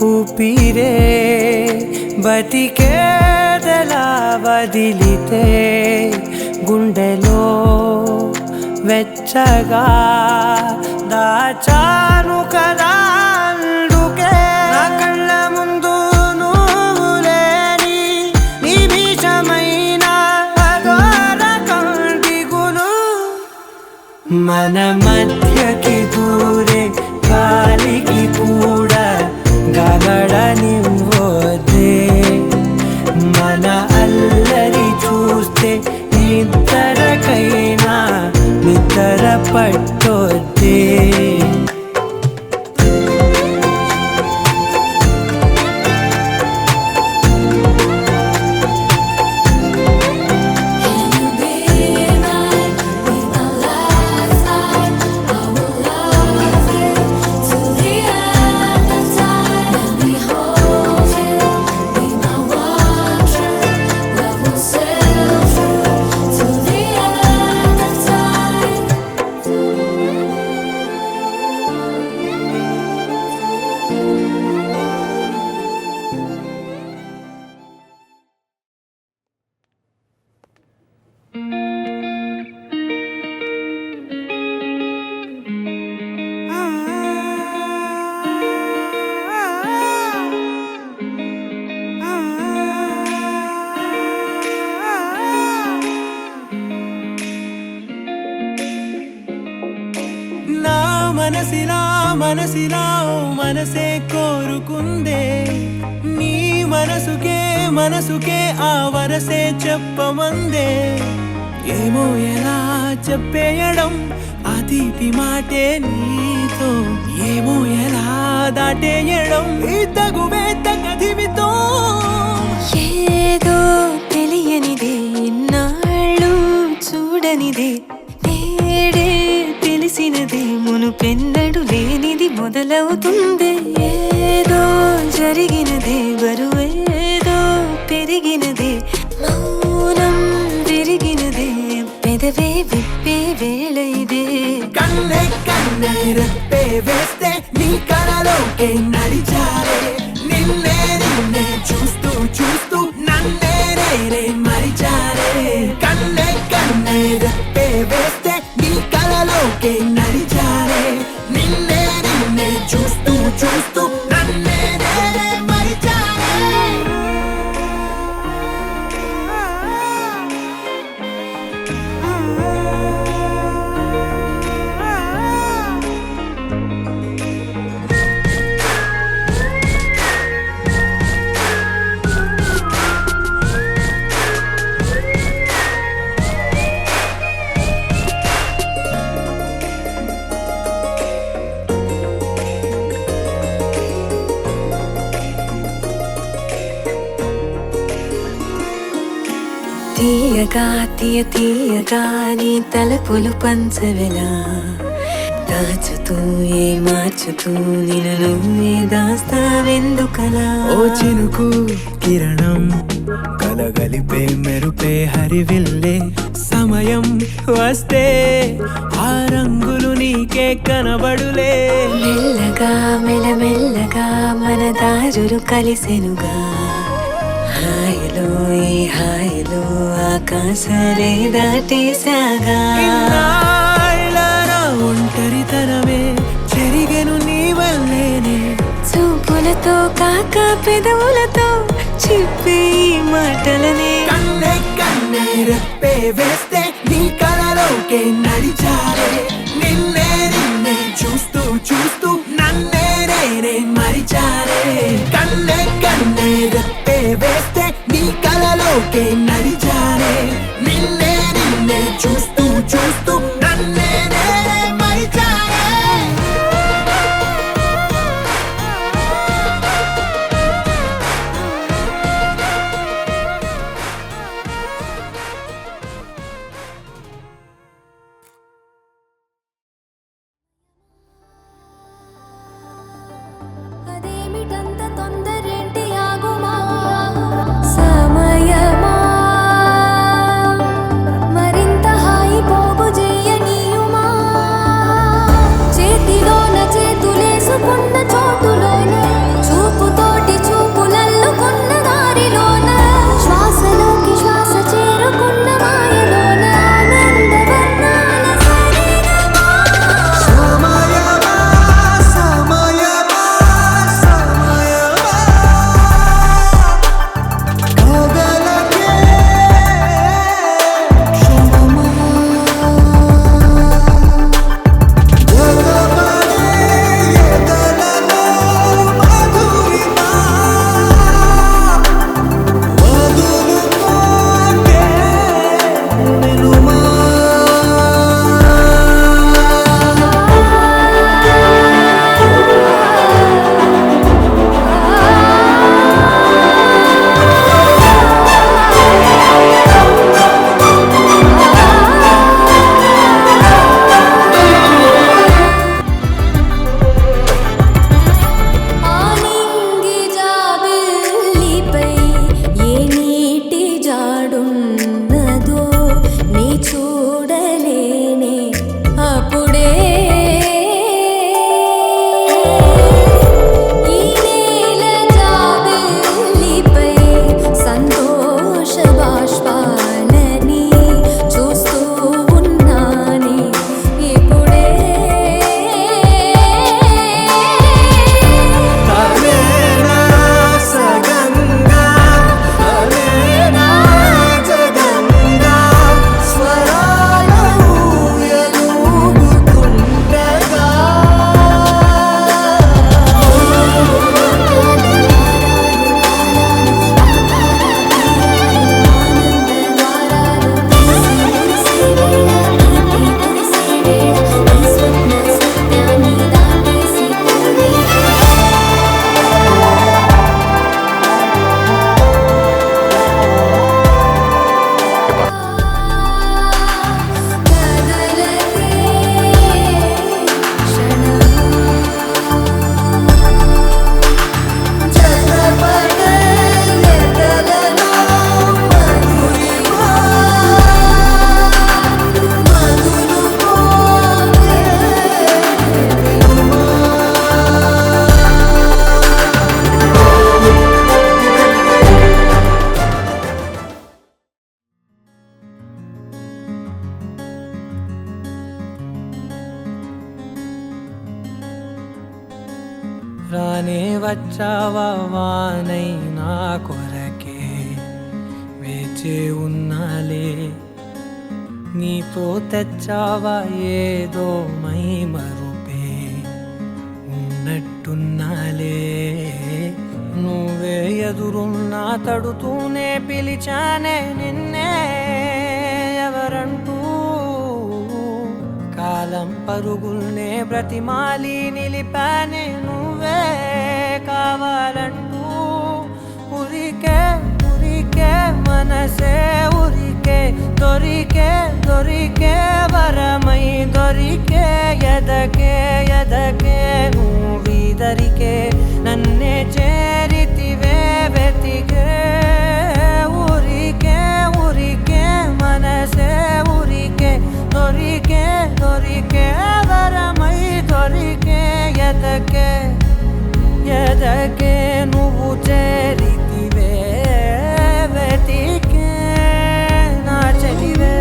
ఊపిరే బతికేదలా వదిలితే గుండెలో వెచ్చగా దాచాను కదా అందుకే నా కళ్ళ ముందు నువ్వు లేని నిమిషమైన అఘోర కంటిగులు మన మధ్యకి దూరే గాలికి కూడా గగడనివ్వదే మన అల్లరి చూస్తే నిద్రకైనా నిద్ర పట్టొద్దే మనసిలా మనసే కోరుకుందే నీ మనసుకే ఆ వరసే చెప్పమందే ఏమో ఎలా చెప్పేయడం ఆ తీపి మాటే నీతో ఏమో ఎలా దాటేయడం ఈ తగువే తగదివితో ఏదో తెలియనిదే నాళ్ళు చూడనిదే నేడే తెలిసినదే మునుపెన్నడు లేనిది మొదలవుతుంది ఏదో జరిగినదే బరువేదో పెరిగినదే మౌనం విరిగినదే పెదవే విప్పే వేళ ఇదే కన్నే కన్నే రెప్పే వేస్తే నీ కలలోకే నడిచాలే నిన్నే తీయగా తీయగా నీ తలపులు పంచవెలా దాచుతూ ఏ మార్చుతూ నిన్ను నువ్వే దాస్తావెందుకలా ఓ చినుకు కిరణం కలగలిపే మెరుపే హరివిల్లే సమయం వస్తే ఆ రంగులు నీకే కనబడులే మెల్లగా మెల్లమెల్లగా మన దారులు కలిసెనుగా హాయిలో ఈ హాయిలో ఆకాశాలే దాటేసాగా ఇన్నాళ్ళ నా ఒంటరితనమే చెరిగెను నీ వల్లేనే చూపులతో కాక పెదవులతో చెప్పే ఈ మాటలనే కన్నే కన్నే రెప్పే వేస్తే నీ కలలోకే నడిచారే నిన్నే నిన్నే చూస్తూ చూస్తూ నన్నే నేనే మరిచారే కన్నే కన్నే రెప్పే వేస్తే నీ కలలోకే నడిచారే నిన్నే నిన్నే చూస్తూ చూస్తూ నన్నే నేనే మరిచారే అదేమిటంత తొందరేంటి ఆగుమా సమయమా మరింత హాయి పోగు చేయనీయుమా చేతిలోన చేతులేసుకున్న చోటులోన చూపుతోటి చూపులల్లుకున్న దారిలోన శ్వాసలోకి శ్వాస చేరుకున్న మాయలోన ఆనందవర్ణాల సరిగమా సమయమా సమయమా సమయమా కదలకే క్షణమా జగమనే ఎదలలో మధురిమా వదులుకోకే నిలుమా ఆనింగి జాబిల్లిపై ఏ నీటి జాడున్నదో నీ చూడలేనే అప్పుడే ఈ నేల జాబిల్లిపై సంతోష బాష్పాలని చూస్తూ ఉన్నానే ఇప్పుడే అలేనా సగంగా అలేనా జగంగా స్వరాల ఊయలూగుతుండగా రానే వచ్చావా వానై నా కొరకే వేచే ఉన్నాలే నీతో తెచ్చావా ఏదో మై మరుపే ఉన్నట్టున్నాలే నువ్వే ఎదురున్నా తడుతూనే పిలిచానే నిన్నే ఎవరంటూ కాలం పరుగుల్నే బ్రతిమాలి నిలిపానే నువ్వే కావాలంటూ ఉరికే ఉరికే మనసే ఉరికే దొరికే దొరికే వరమై దొరికే ఎదకే ఎదకే నువ్విదరికే నన్నే చేరితివే వెతికే ఊరికే ఊరికే మనసే ఊరికే దొరికే దొరికే వరమై దొరికే ఎదకే ఎదకే నువ్వు చేరితివే వెతికే నా చెలివే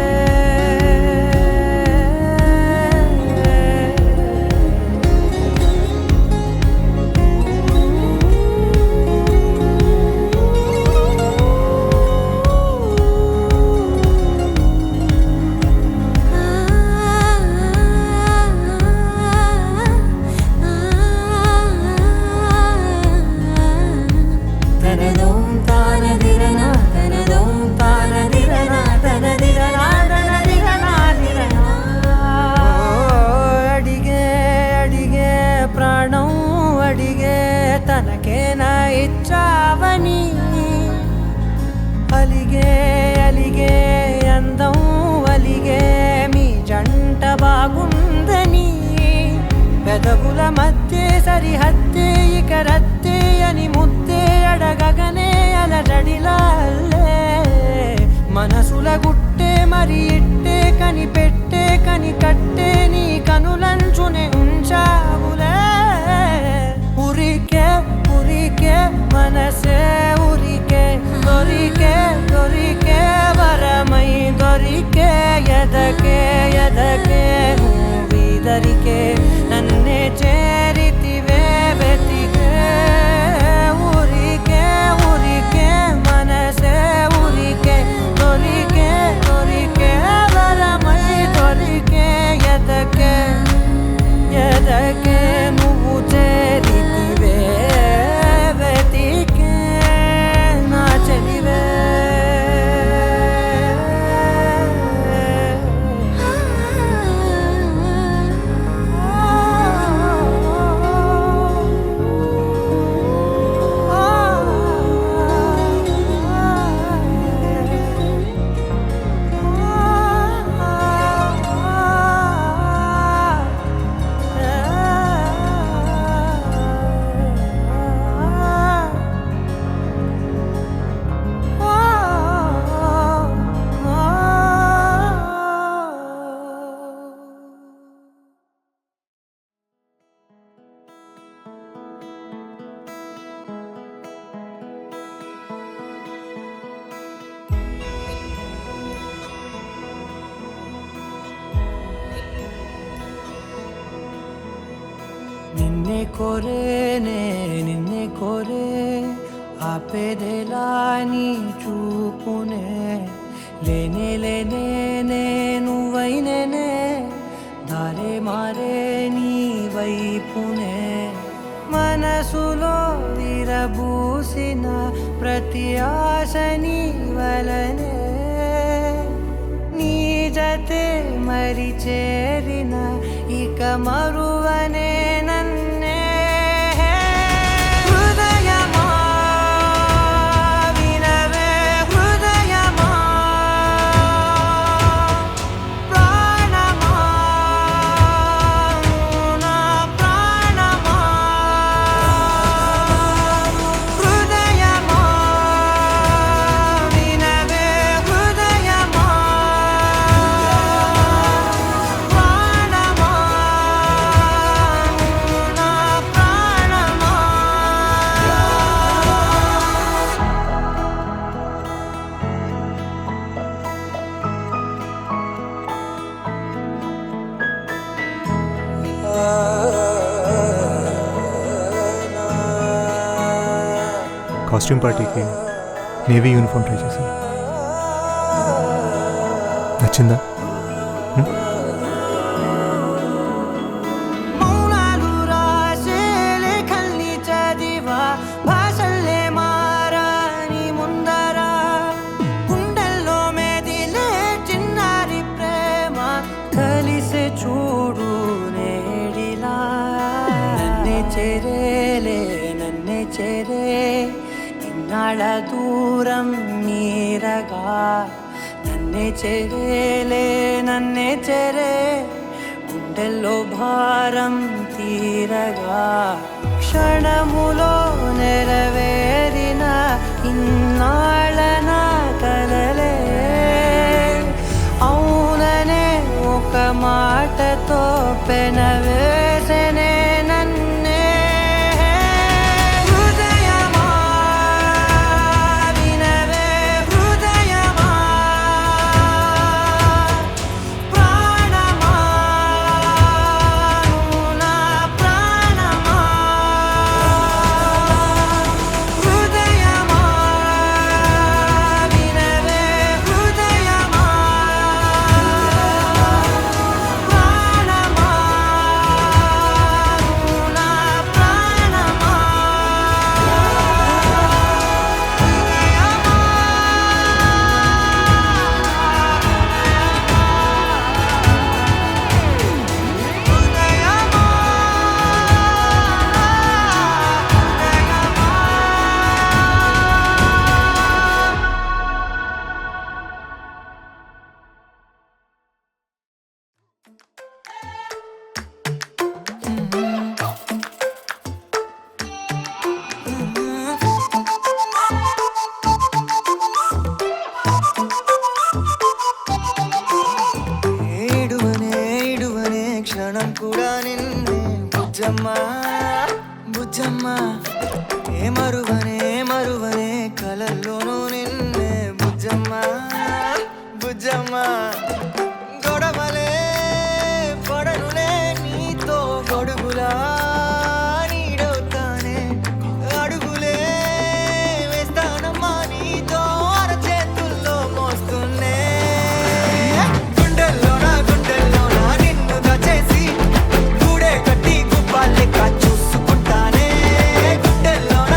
తనదోం తానదిరనా తనదోం తానదిరనా తనదిరనా తనదిరనా దిరనా అడిగే అడిగే ప్రాణం అడిగే తనకేనా ఇచ్చావని అలిగే అలిగే అందం అలిగే మీ జంట బాగుందని పెదవుల మధ్య సరిహద్దే ఇక రద్దే అని ముద్దే అడగగనే అలజడిలాల్లే మనసుల గుట్టే మరి ఇట్టే కని పెట్టే కని కట్టే నీ కనులంచునే ఉంచావులే ఉరికే ఉరికే మనసే ఉరికే దొరికే దొరికే వరమై దొరికే ఎదకే ఎదకే నువ్విదరికే నన్నే చేరితివే వెతికే ఊరికే ఊరికే మనసే ఊరికే దొరికే దొరికే వరమై దొరికే ఎదకే ఎదకే నువ్వు చేరితివే వెతికే నా చెలివే నిన్నే కోరేనే నిన్నే కోరే ఆపేదేలా నీ చూపునే లేనే లేనే నువ్వైనేనే దారే మారే నీ వైపునే మనసులో విరబూసిన ప్రతి ఆశ నీ వలనే నీ జతే మరి చేరిన ఇక మరువనే నన్నే హృదయమా వినవే హృదయమా ప్రాణమా నా ప్రాణమా హృదయమా వినవే హృదయమా ప్రాణమా నా ప్రాణమా కాస్ట్యూమ్ పార్టీకి నేవీ యూనిఫామ్ ట్రై చేశాను. నచ్చిందా? మౌనాలు రాసే లేఖల్ని చదివా భాషల్లే మారాని ముందర గుండెల్లో మెదిలే చిన్నారి ప్రేమ కలిసే చూడు నేడిలా నన్నే చేరేలే నన్నే చేరే ఇన్నాళ్ళ దూరం నీరగా నన్నే నన్నే చేరేలే నన్నే చేరే గుండెల్లో భారం తీరగా క్షణములో నెరవేరిన ఇన్నాళ్ళ నా కలలే అవుననే ఒక మాటతో పెనవేసనే నన్నే హృదయమా వినవే హృదయమా ప్రాణమా నువ్వు నా ప్రాణమా హృదయమా వినవే హృదయమా ప్రాణమా నువ్వు నా ప్రాణమా ఏడువనే క్షణం కూడా నిన్నే బుజ్జమ్మ బుజ్జమ్మ ఏ మరువనే కలల్లోనూ నిన్నే బుజ్జమ్మ బుజ్జమ్మ గొడవలే పడనులే నీతో గొడుగులా నీడవుతానే అడుగులే వేస్తానమ్మా నీతో అరచేతుల్లో మోస్తున్నే గుండెల్లోన నిన్ను దాచేసి గూడే కట్టి గుప్పాలెక్క చూసుకుంటానే గుండెల్లోన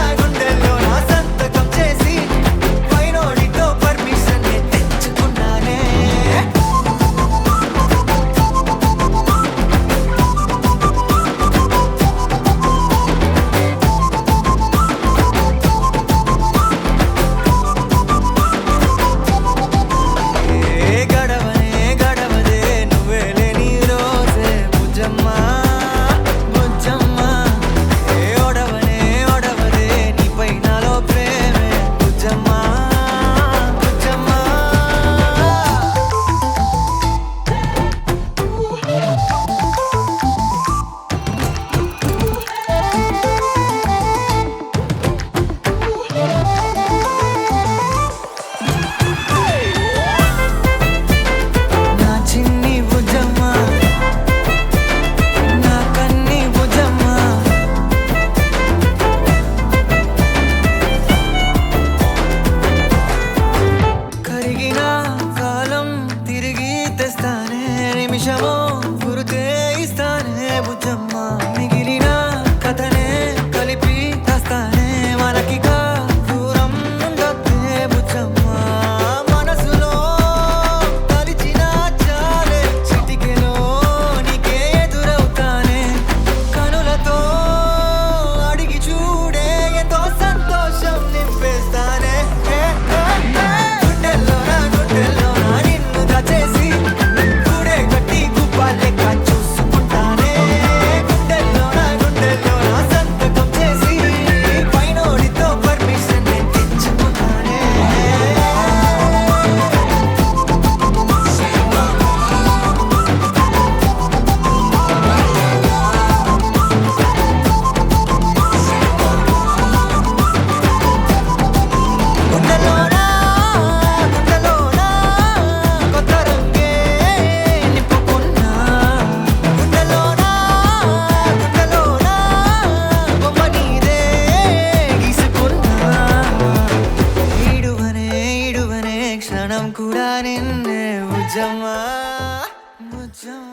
సంతకం చేసి పైనోడితో పర్మిషన్ తెచ్చుకున్నానే ఏ గడవదే నువ్వే లేని రోజే బుజ్జమ్మ బుజ్జమ్మ ఏ ఒడవదే నీపై నాలో ప్రేమే బుజ్జమ్మ బుజ్జమ్మ నా చిన్ని బుజ్జమ్మ నా కన్ని బుజ్జమ్మ కరిగిన కాలం తిరిగి తెస్తానే నిమిషమో గురుతే ఇస్తానే బుజ్జమ్మ మిగిలిన కథనే కలిపి తెస్తానే మనకిగా దూరం ఉండొద్దే బుజ్జమ్మ మనసులో తలిచిన చాలే చిటికెలో నీకే ఎదురవుతానే కనులతో అడిగి చూడే ఎంతో సంతోషం నింపేస్తానే గుండెల్లోన నిన్ను దాచేసి గూడే కట్టి గుప్పాలెక్క చూసుకుంటానే గుండెల్లోన సంతకం చేసి పైనోడితో పర్మిషన్ తెచ్చుకున్నానే గుండెలోన కొత్త రంగే నింపుకున్నా గుండెలోన బొమ్మ నీదే గీసుకున్నా ఈడువనే క్షణం కూడా నిన్నే బుజ్జమ్మ బుజ్జమ్మ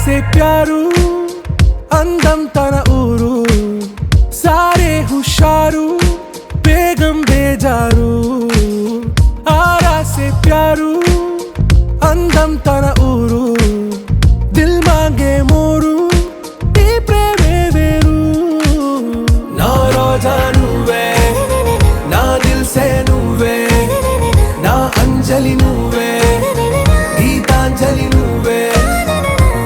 से प्यारू అందం తన ఊరు సారే హుషారు బేగం బేజారు ఆరా సే ప్యారు అందం తన ఊరు దిల్ మాంగే మోరు ఈ ప్రేమే వేరు నా రోజా నువ్వే నా దిల్ సే నువ్వే నా అంజలి నువ్వే గీతాంజలి నువ్వే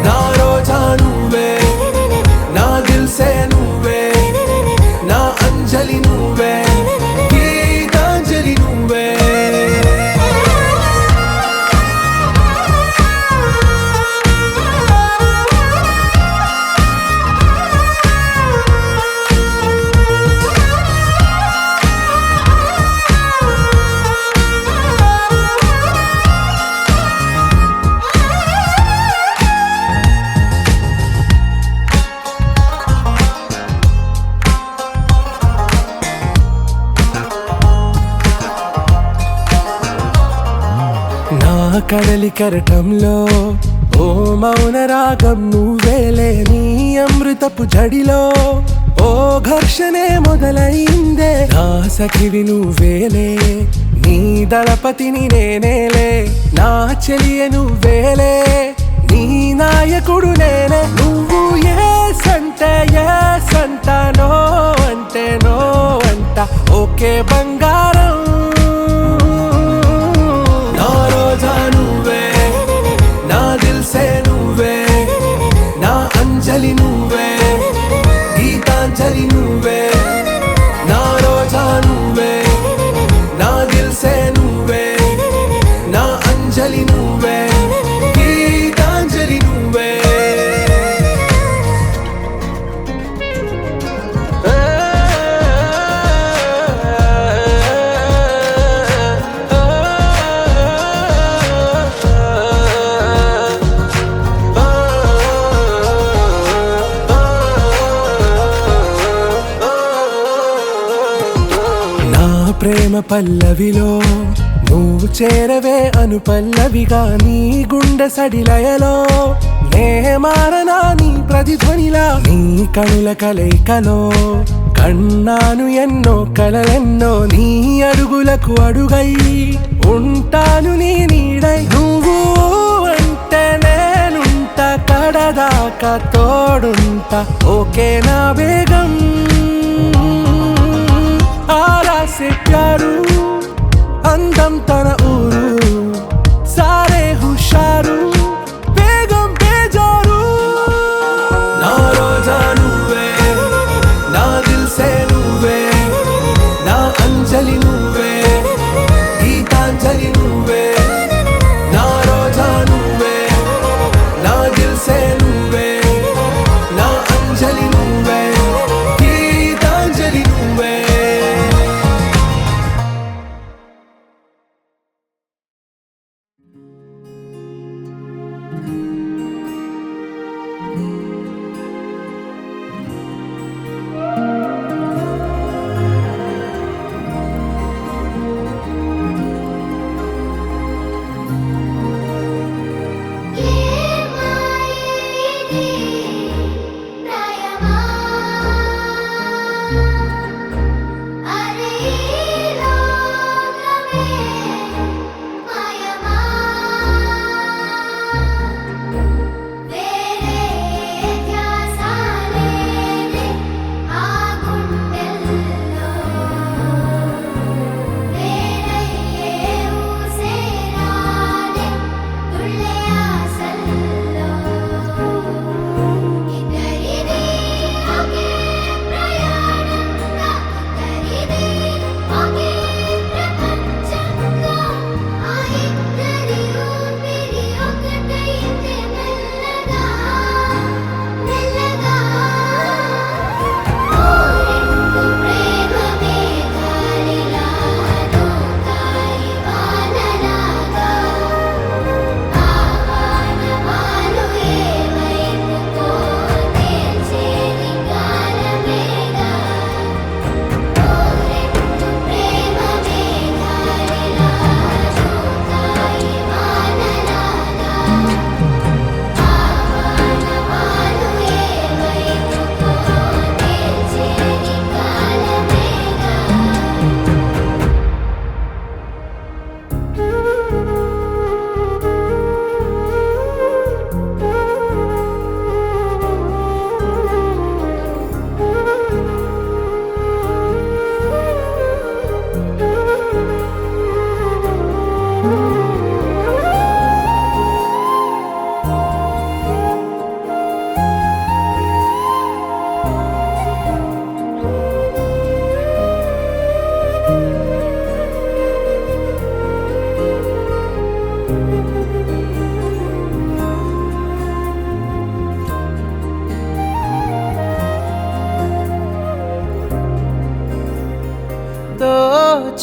నా రోజా నువ్వే నా దిల్ సే నువ్వే నా అంజలి నువ్వే గీతాంజలి నువ్వే నా కడలి కరటంలో ఓ మౌన రాగం నువ్వేలే నీ అమృతపు జడిలో ఓ ఘర్షణే మొదలైందే నా సఖివి నువ్వేలే నీ దళపతిని నేనేలే నా చెలియ నువ్వేలే నీ నాయకుడు నేనే నువ్వు ఏ సంట నో అంటే నో అంట ఓకే బంగారం నా రోజా నువ్వే నా దిల్ సే నువ్వే నా అంజలి నువ్వే గీతాంజలి నువ్వే నా రోజా నువ్వే నా దిల్ సే నువ్వే నా అంజలి నువ్వే గీతాంజలి నువ్వే నా ప్రేమ పల్లవిలో నువ్వు చేరవే అను పల్లవిగా నీ గుండె సడిలయలో నే మారనా నీ ప్రతిధ్వనిలా నీ కనుల కలయికలో కన్నాను ఎన్నో కలలెన్నో నీ అడుగులకు అడుగై ఉంటాను నీ నీడై నువ్వు అంటే నేనుంట కడదాకా తోడుంటా ఓకే నా బేగం ఆరా సే ప్యారు అందం తన ఊరు సారే హుషారు బేగం బేజారు నా రోజా నువ్వే నా దిల్ సే నువ్వే నా అంజలి నువ్వే గీతాంజలి నువ్వే నా రోజా నువ్వే నా దిల్ సే నువ్వే నా అంజలి నువ్వే గీతాంజలి నువ్వే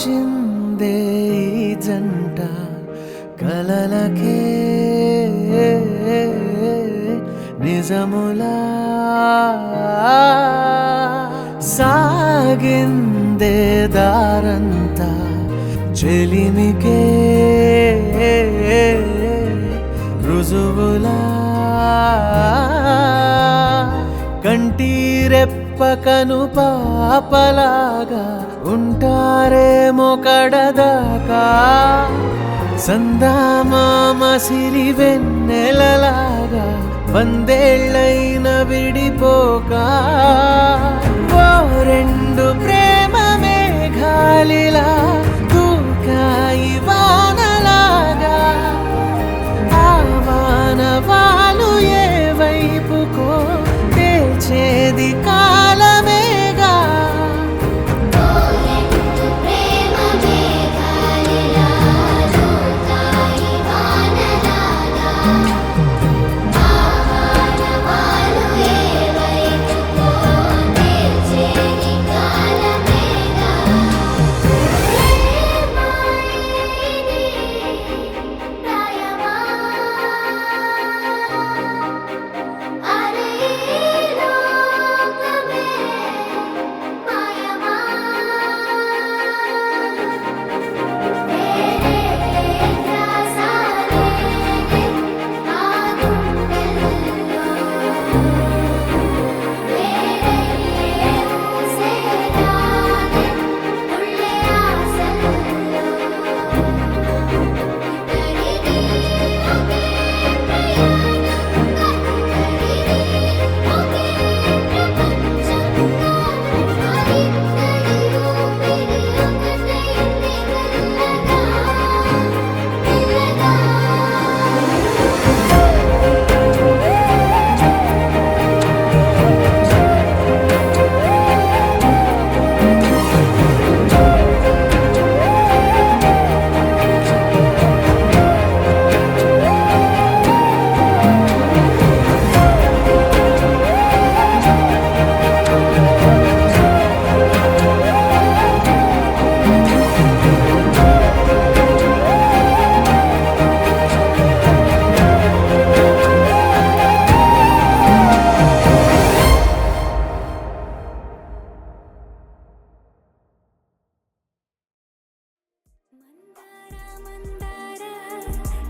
వచ్చిందే ఈ జంట కలలకే నిజములా సాగిందే దారంతా చెలిమికే రుజువులా కంటి రెప్పకను పాపలాగా ఉంటారేమో కడదాకా సందామామ సిరి వెన్నెలలాగా వందేళ్ళైన విడిపోక ఓ రెండు ప్రేమ మేఘాలిలా దూకాయి వానలాగా ఆ వానవాలు ఏ వైపుకో తెచేది కాలమేగా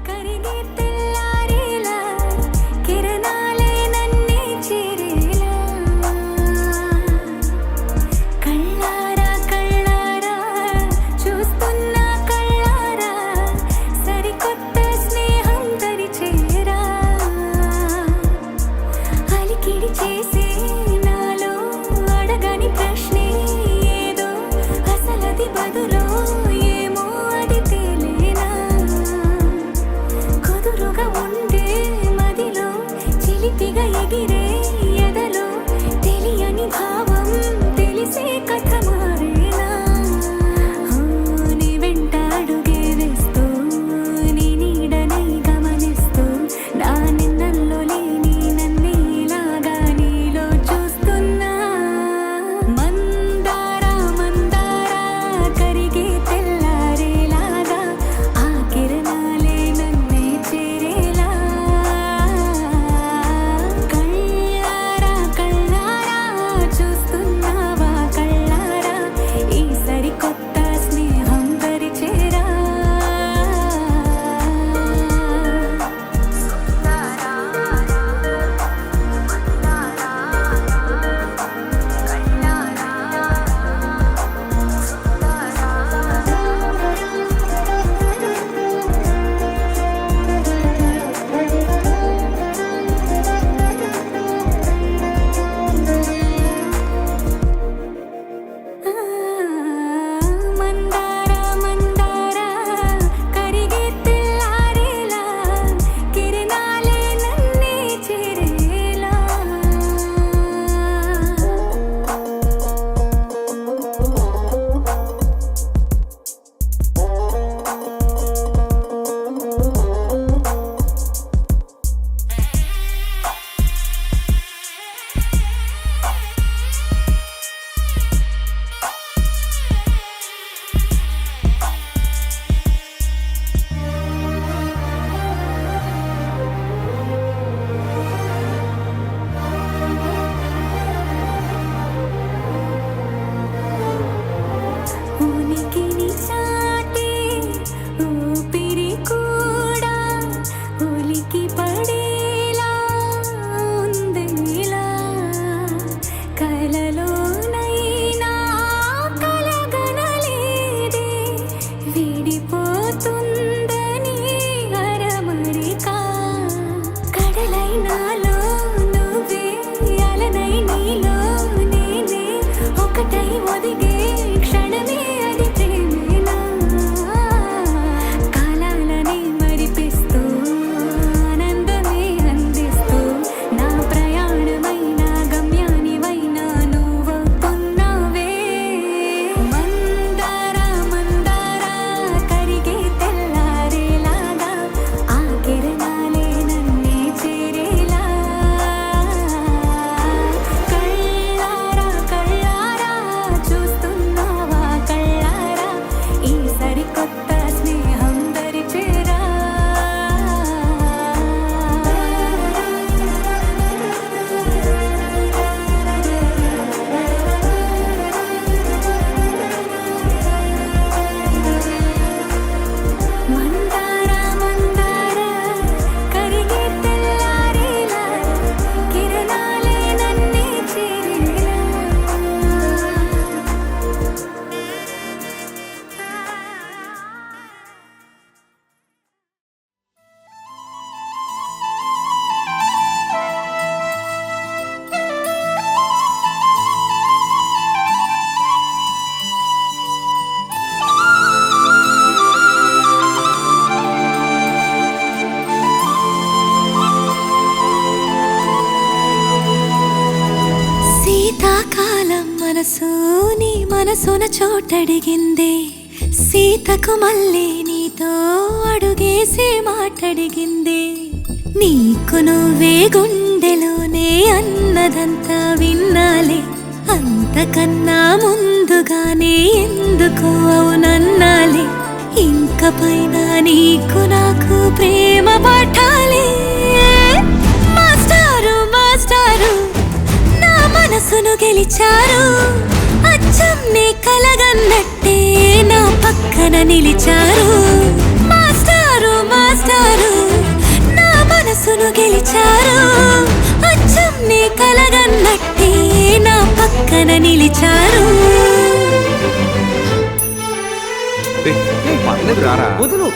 కరిగే తెల్లారేలా కిరణాలే నన్నే చేరేలా కళ్ళారా కళ్ళారా చూస్తున్నా కళ్ళారా సరికొత్త స్నేహం తరిచేరా అలికిడి చేసే నాలో అడగని ప్రశ్నే ఏదో అసలది బదులో ఏమో అది తేలేనా కుదురుగా ఉండే మదిలో చిలిపిగా ఎగిరే ఎదలో తెలియని భావం తెలిసే కథ మారేనా నీ వెంట అడుగే వేస్తూ నీ నీడనై గమనిస్తూ నా నిన్నల్లో లేని నన్నే ఇలాగా నీలో ఒదిగే క్షణమే అది ప్రేమేనా కాలాలని మరిపిస్తూ ఆనందమే అందిస్తూ నా ప్రయాణమైన గమ్యానివైన నువ్వవుతున్నావే మందార మందార కరిగే తెల్లారేలాగా ఆ కిరణాలే నన్నే చేరేలా కళ్ళారా కళ్ళారా చూస్తున్నావా కళ్ళారా ఈ సరికొత్త స్నేహం దరిచేరా మందార మందార కరిగే తెల్లారేలా కిరణాలే నన్నే చేరేలా శీతాకాలం మనసు నీ మనసున చోటడిగిందే సీతకు మళ్ళీ నీతో అడుగేసి మాటడిగిందే నీకు నువ్వే గుండెలోనే అన్నదంతా విన్నాలే అంతకన్నా ముందుగానే ఎందుకు అవునన్నాలే ఇంక పైన నీకు నాకు ప్రేమ పాఠాలే మాస్టారు మాస్టారు నా మనసును గెలిచారు అచ్చం నే కలగన్నట్టే నా పక్కన నిలిచారు మాస్టారు మాస్టారు నా మనసును గెలిచారు అచ్చం నే కలగన్నట్టే నా పక్కన నిలిచారు వదులు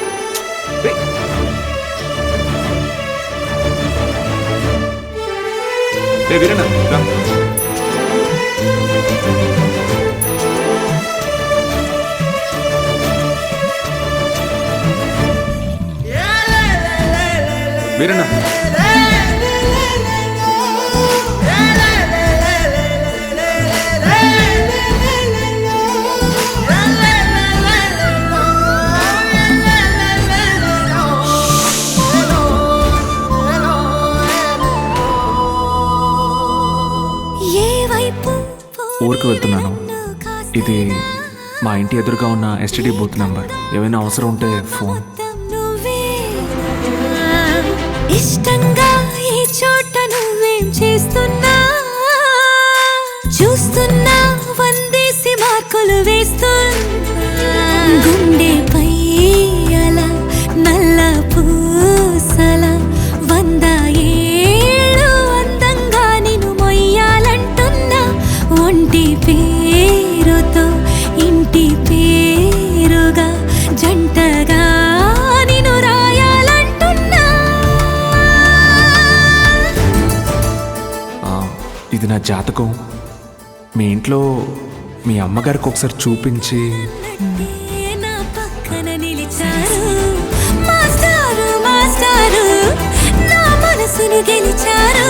వీరన్న ఏ వైపు ఊరికి వెళ్తున్నాను. ఇది మా ఇంటి ఎదురుగా ఉన్న ఎస్టీడీ బూత్ నంబర్. ఏమైనా అవసరం ఉంటే ఫోన్. నువ్వే ఇష్టంగా ఈ చోట నువ్వేం చేస్తున్నా చూస్తున్నా వందేసి మార్కులు వేస్తున్నా గుండెపై అలా నల్ల పూసల 100 ఏళ్ళు అందంగా నిన్ను మొయ్యాలంటున్నా ఒంటి పేరుతో ఇంటి పేరుగా జంటగా నిన్ను రాయాలంటున్నా ఇది నా జాతకం. మీ ఇంట్లో మీ అమ్మగారికి ఒకసారి చూపించి. నా పక్కన నిలిచారు మాస్టారు మాస్టారు నా మనసును గెలిచారు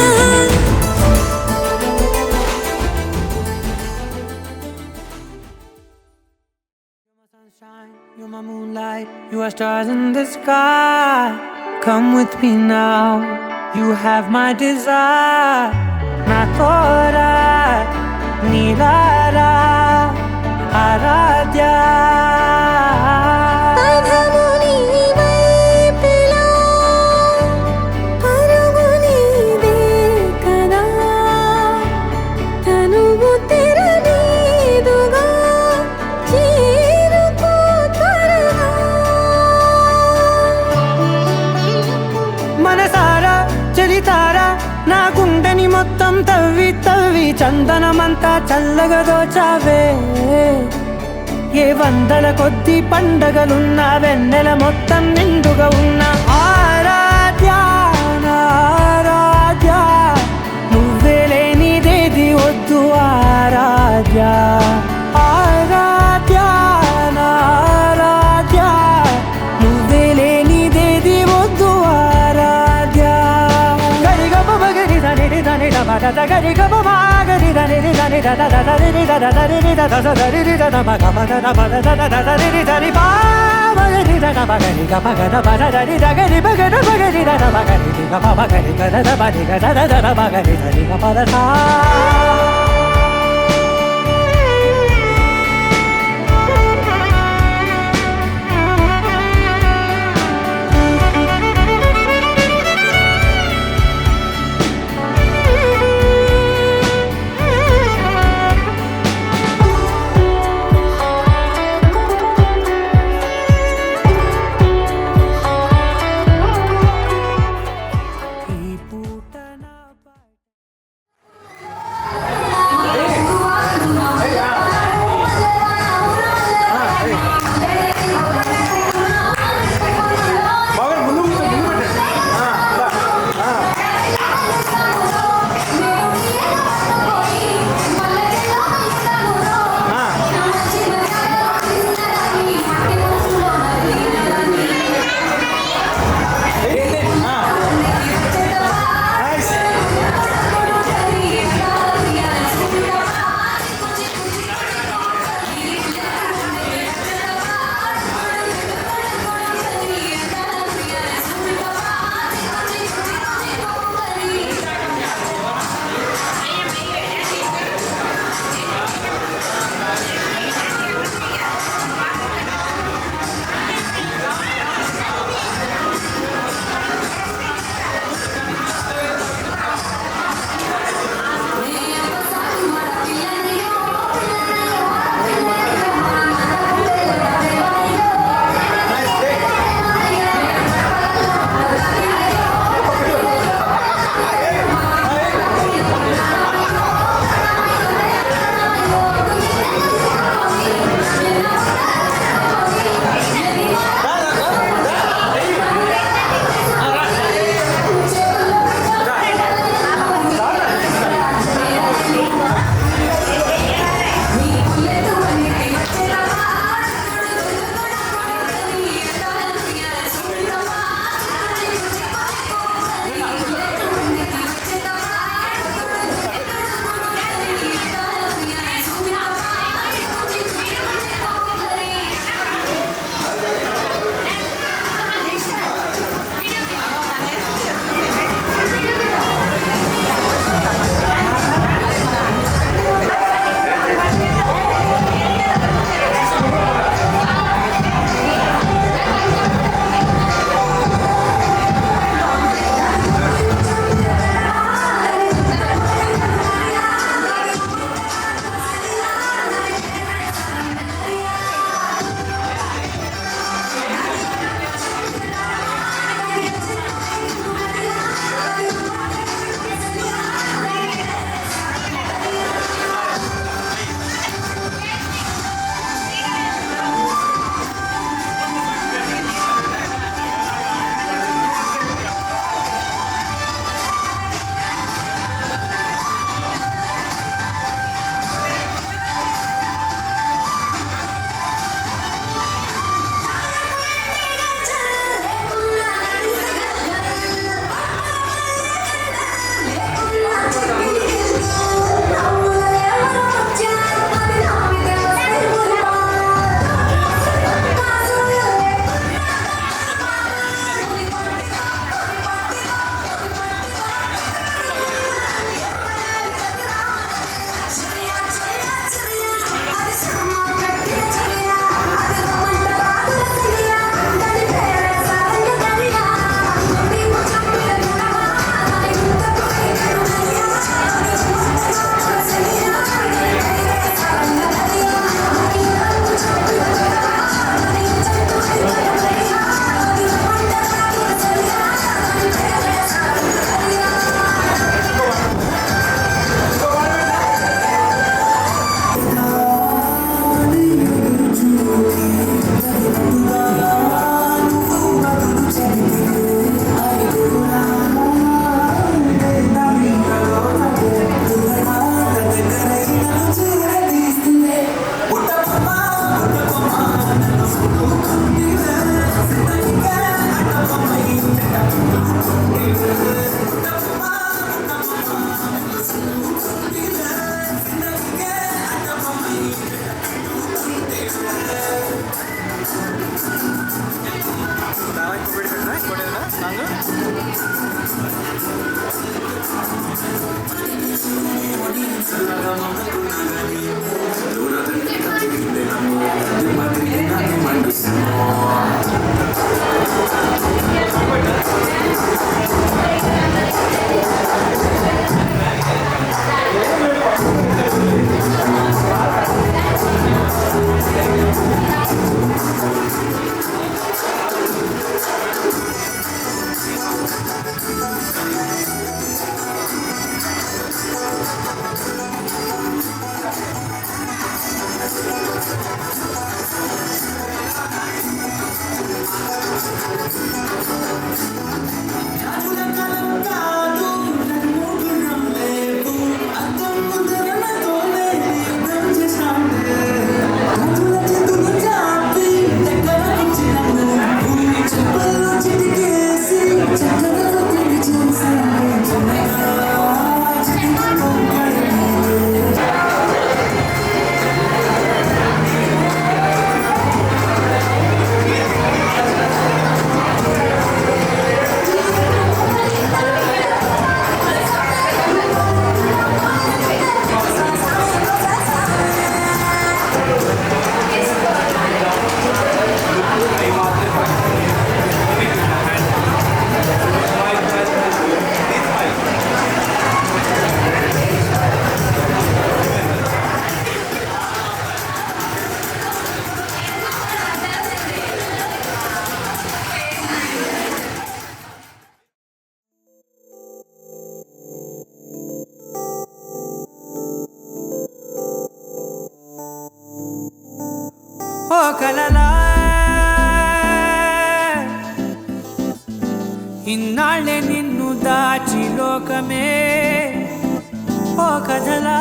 You're my moonlight, you are stars in the sky. Come with me now, you have my desire. Na tora, nilara, aradya. పదము నీవైపులా, పరుగు నీదే కదా, తనువు తెరనీదుగా, చేరుకో త్వరగా. మనసారా చలితారా నా గుండెని మొత్తం తవ్వి తవ్వి చందనమంతా చల్లగా దోచావే ఏ వందల కొద్ది పండగలున్న వెన్నెల మొత్తం నిండుగా ఉన్న ఆరాధ్య నా ఆరాధ్య నువ్వే లేనిదేది వద్దు ఆరాధ్య ఓ కలలా ఇన్నాళ్ళే నిన్ను దాచి లోకమే ఓ కథలా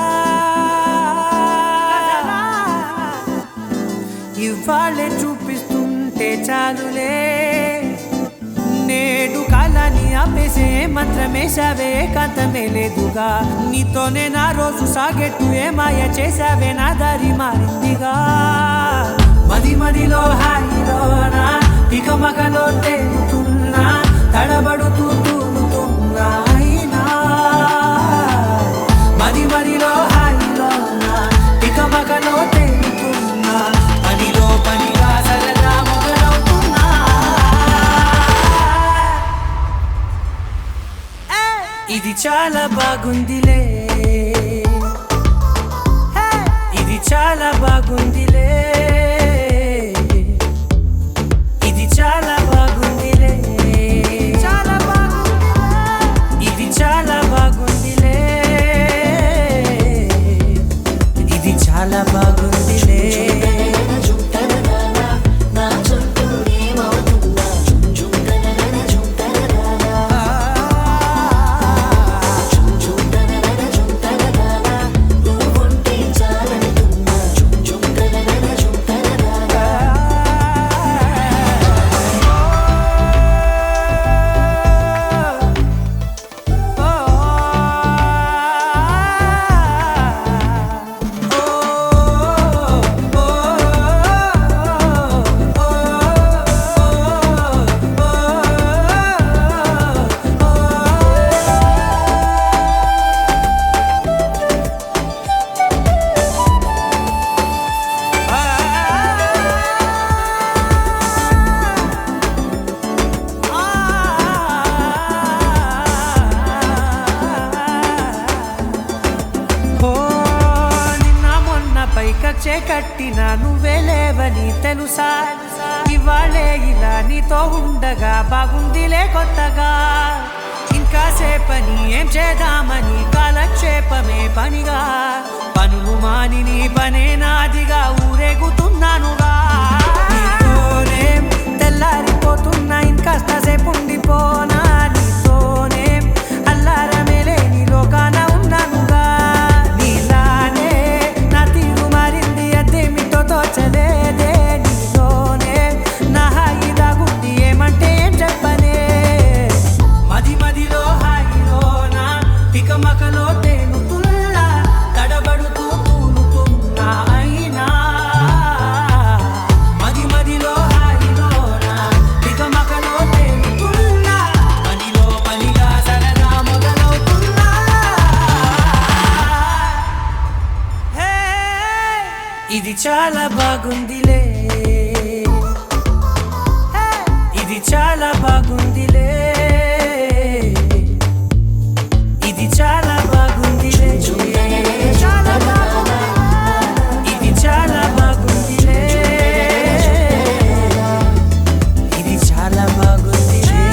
ఇవాళ్ళే చూపిస్తుంటే చాలులే నేడు కాలాన్ని ఆపేసే మంత్రమేశావే కాంతమే లేదుగా నీతోనే నా రోజు సాగెట్టు ఏ మాయ చేశావే నా దారి మారిందిగా మది మదిలో హాయిలోనా ఇక మగలో తేలుతున్నా తడబడుతూ తూలుతున్నా అయినా మది మదిలో హాయిలోనా ఇక మగలో తేలుతున్నా పనిలో పనిగా సరదా మొదలవుతున్నా ఇది చాలా బాగుందిలే ఇది చాలా బాగుందిలే ఇది చాలా బాగుందిలే చాలా బాగుందిలే ఇది చాలా బాగుందిలే ఇది చాలా బాగుందిలే పైకచ్చే కట్టిన నువ్వే లేవని తెలుసా ఇవాళే ఇలా నీతో ఉండగా బాగుందిలే కొత్తగా ఇంకా సేపని ఏం చేద్దామని కాలక్షేపమే పనిగా పనులు మాని నీ పనే నాదిగా ఊరేగుతున్నానుగా నీతోనే తెల్లారిపోతున్నా ఇంకాస్త సేపు ఉండిపోనా నీతోనే అల్లారమే లేని లోకాన ఉన్నానుగా నీలానే నా తీరు మారింది అదేమిటో తోచలేదే నీలోనే నా హాయి దాగుంది ఏమంటే ఏం చెప్పనే మది మదిలో హాయిలోనా తికమకలో తేలుతున్నా తడబడుతూ తూలుతున్నా అయినా మది మదిలో హాయిలోనా తికమకలో తేలుతున్నా పనిలో పనిగా సరదా మొదలవుతున్నా హే ఇది చాలా బాగుందిలే ఇది చాలా బాగుందిలే ఇది చాలా బాగుందిలే చాలా బాగుందిలే ఇది చాలా బాగుందిలే ఇది చాలా బాగుందిలే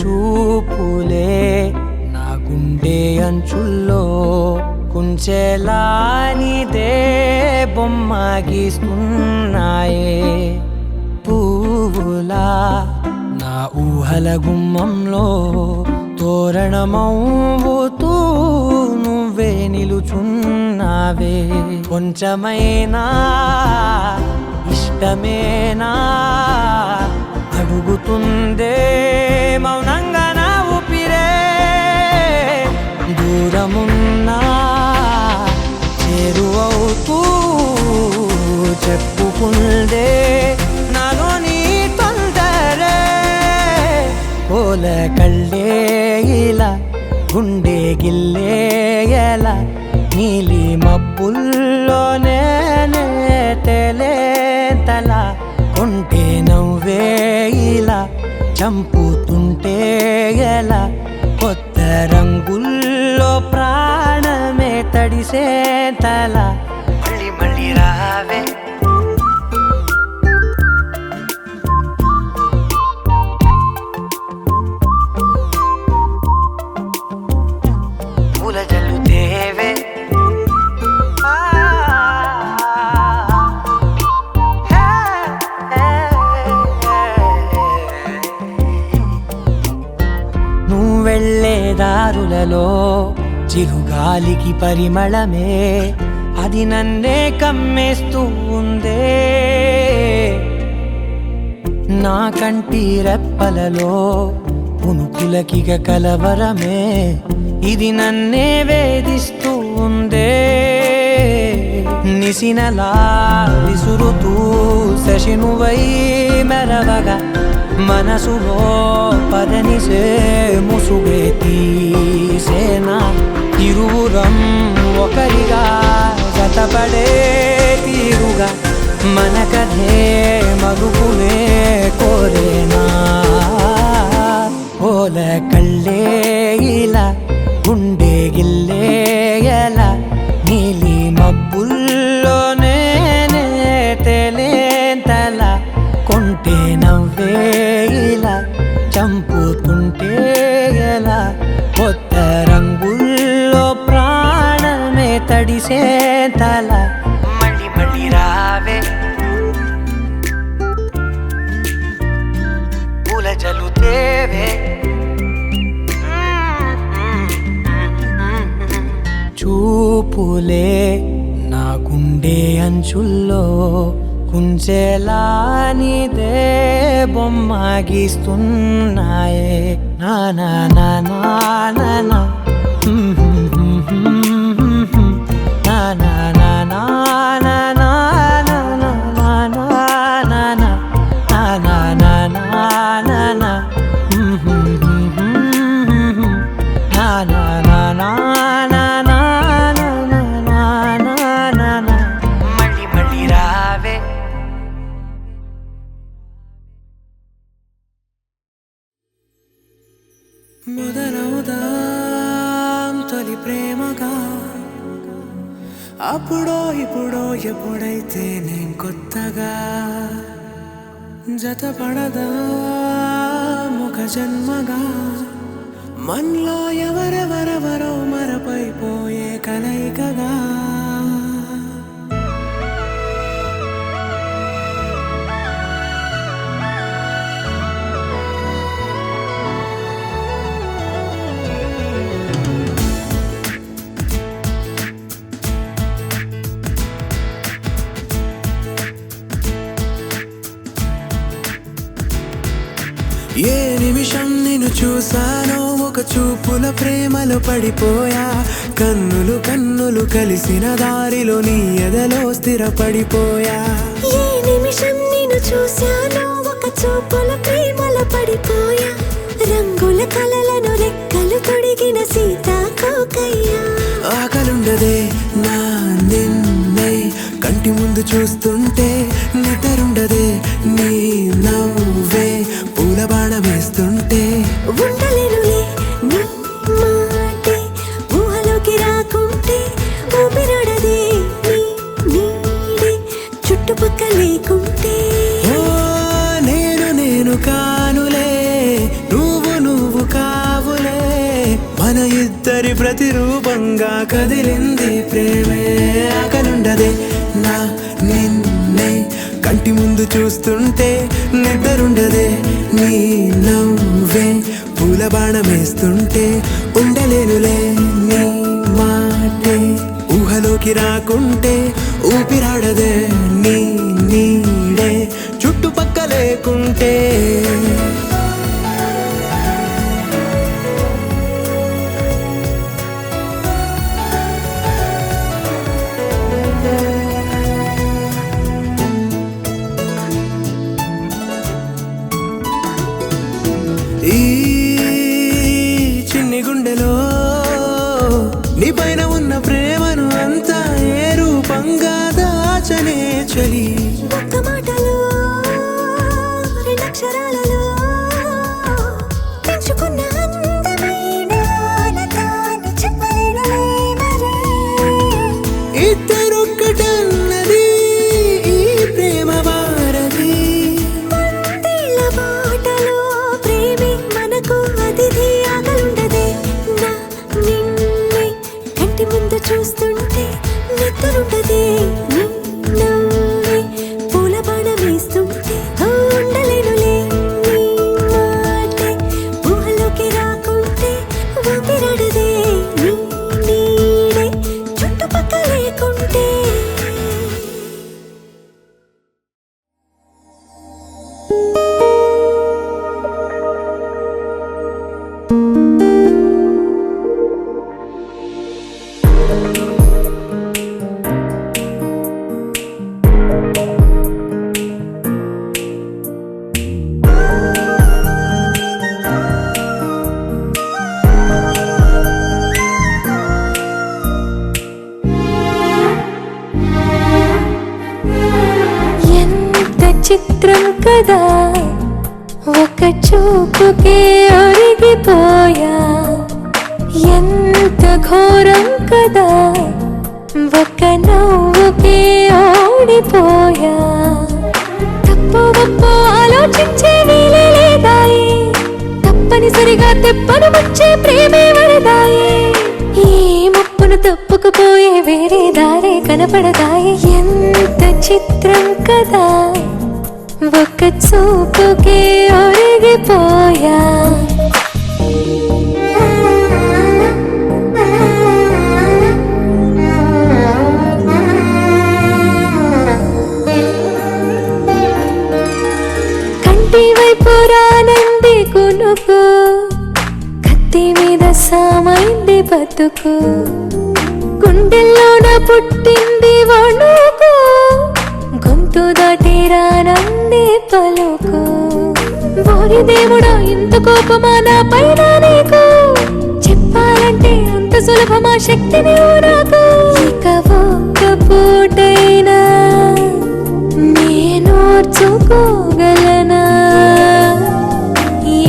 చూపులే నా గుండె అంచుల్లో కుంచెలానిదే బొమ్మ గీస్తున్నాయే పువ్వులా నా ఊహల గుమ్మంలో తోరణమవుతూ నువ్వే నిలుచున్నావే కొంచెమైనా ఇష్టమేనా అడుగుతుందే మౌనంగా నా ఊపిరే దూరమున్నా చేరువవుతూ చెప్పుకుందే నాలో నీ తొందరే కోల కళ్ళే ఇలా గుండె గిల్లే ఎలా నీలి మబ్బుల్లోనే తేలేంతలా కొంటే నవ్వే ఇలా చంపుతుంటే ఎలా కొత్త రంగుల్ తడిసే తల మళ్ళీ మళ్ళీ రావే పూల జల్లుతేవే నువ్వు వెళ్ళే దారులలో చిరుగాలికి పరిమళమే అది నన్నే కమ్మేస్తూ ఉందే నా కంటి రెప్పలలో పునుకులకిగ కలవరమే ఇది నన్నే వేధిస్తూ ఉందే నిసినలా విసురుతూ శశినువై మెరవగా మనసులో పదనిసే ముసుగే తీసేనా ఇరువురం ఒకరిగా జతపడే తీరుగా మన కథే మరుగునే కోరేనా ఓల కళ్ళే ఇలా గుండె గిల్లే ఎలా నీలి మబ్బుల్లోనే తేలేంతల కొంటే నవ్వే ఇలా చంపుతుంటే ఎలా కొత్త రంగుల్లో ప్రాణమే తడిసే తల మళ్ళీ మళ్ళీ రావే పూల జల్లుతేవే చూపులే నా గుండె అంచుల్లో కుంచెలా నీదే బొమ్మ గీస్తున్నాయే నా నా నా నా నా నా నా నా నా నా నా నా మళ్ళీ మళ్ళీ రావే మొదలవుదాం తొలి ప్రేమగా అప్పుడో ఇప్పుడో ఎప్పుడైతే నేను కొత్తగా జతపడదా ఒక జన్మగా మనలో ఎవరెవరెవరో మరపైపోయే కలయికగా ఏ నిమిషం నిన్ను చూసానో ఒక చూపుల ప్రేమలో పడిపోయా కన్నులు కన్నులు కలిసిన దారిలో నీ ఎదలో స్థిరపడిపోయా ఏ నిమిషం నిన్ను చూశానో ఒక చూపుల ప్రేమలో పడిపోయా రంగుల కలలను రెక్కలు తొడిగిన సీతాకోకయ్యా ఆకలుండదే నా నిన్నే కంటి ముందు చూస్తుంటే నిద్రుండదే నీ నవ్వే పూల బాణం వేస్తుంటే ఉండలేనులే నీ మాటే ఊహలోకి రాకుంటే ఊపిరాడదే నీ నీడే చుట్టుపక్కల లేకుంటే ఓ నేను కానులే నువ్వు కావులే మన ఇద్దరి ప్రతిరూపంగా కదిలింది ప్రేమే ఆకలుండదే నా నిన్నే కంటి ముందు చూస్తుంటే నిద్రుండదే నీ నవ్వే పూల బాణం వేస్తుంటే ఉండలేనులే నీ మాటే ఊహలోకి రాకుంటే ఊపిరాడదే నీ నీడే చుట్టుపక్క లేకుంటే ఈ చిన్ని గుండెలో నీ పైన ఉన్న ప్రేమను అంతా ఏ రూపంగా దాచనే చలి ఒక్క మాటలో రెండక్షరాలలో పెంచుకున్న అందమైన తాను చెప్పలేనులే మరి చూస్తుంటే నిద్రుండదే నీ నవ్వే పూల బాణం వేస్తుంటే ఉండలేనులే నీ మాటే ఊహలోకి రాకుంటే ఊపిరాడదే నీ నీడే చుట్టుపక్కల లేకుంటే ఎంత చిత్రం కదా ఒక చూపుకే ఒరిగిపోయా ఎంత ఘోరం కదా ఒక నవ్వుకే ఓడిపోయా తప్పు ఒప్పో ఆలోచించే వీలే లేదాయి తప్పనిసరిగా తెప్పను వచ్చే ప్రేమే వరదాయి ఈ ముప్పును తప్పుకుపోయే వేరే దారే కనపడదాయి ఎంత చిత్రం కదా ఒక చూపుకే ఒరిగిపోయా కంటి వైపు రానంది కునుకు కత్తి మీద సామైంది బతుకు గుండెల్లోన పుట్టింది వణుకు గొంతు దాటి రానంది పలుకు ఓరి దేవుడా ఇంత కోపమా నా పైన నీకు చెప్పాలంటే అంత సులభమా శక్తిని నాకు ఇక ఒక్క పూటైనా నేనోర్చుకోగలనా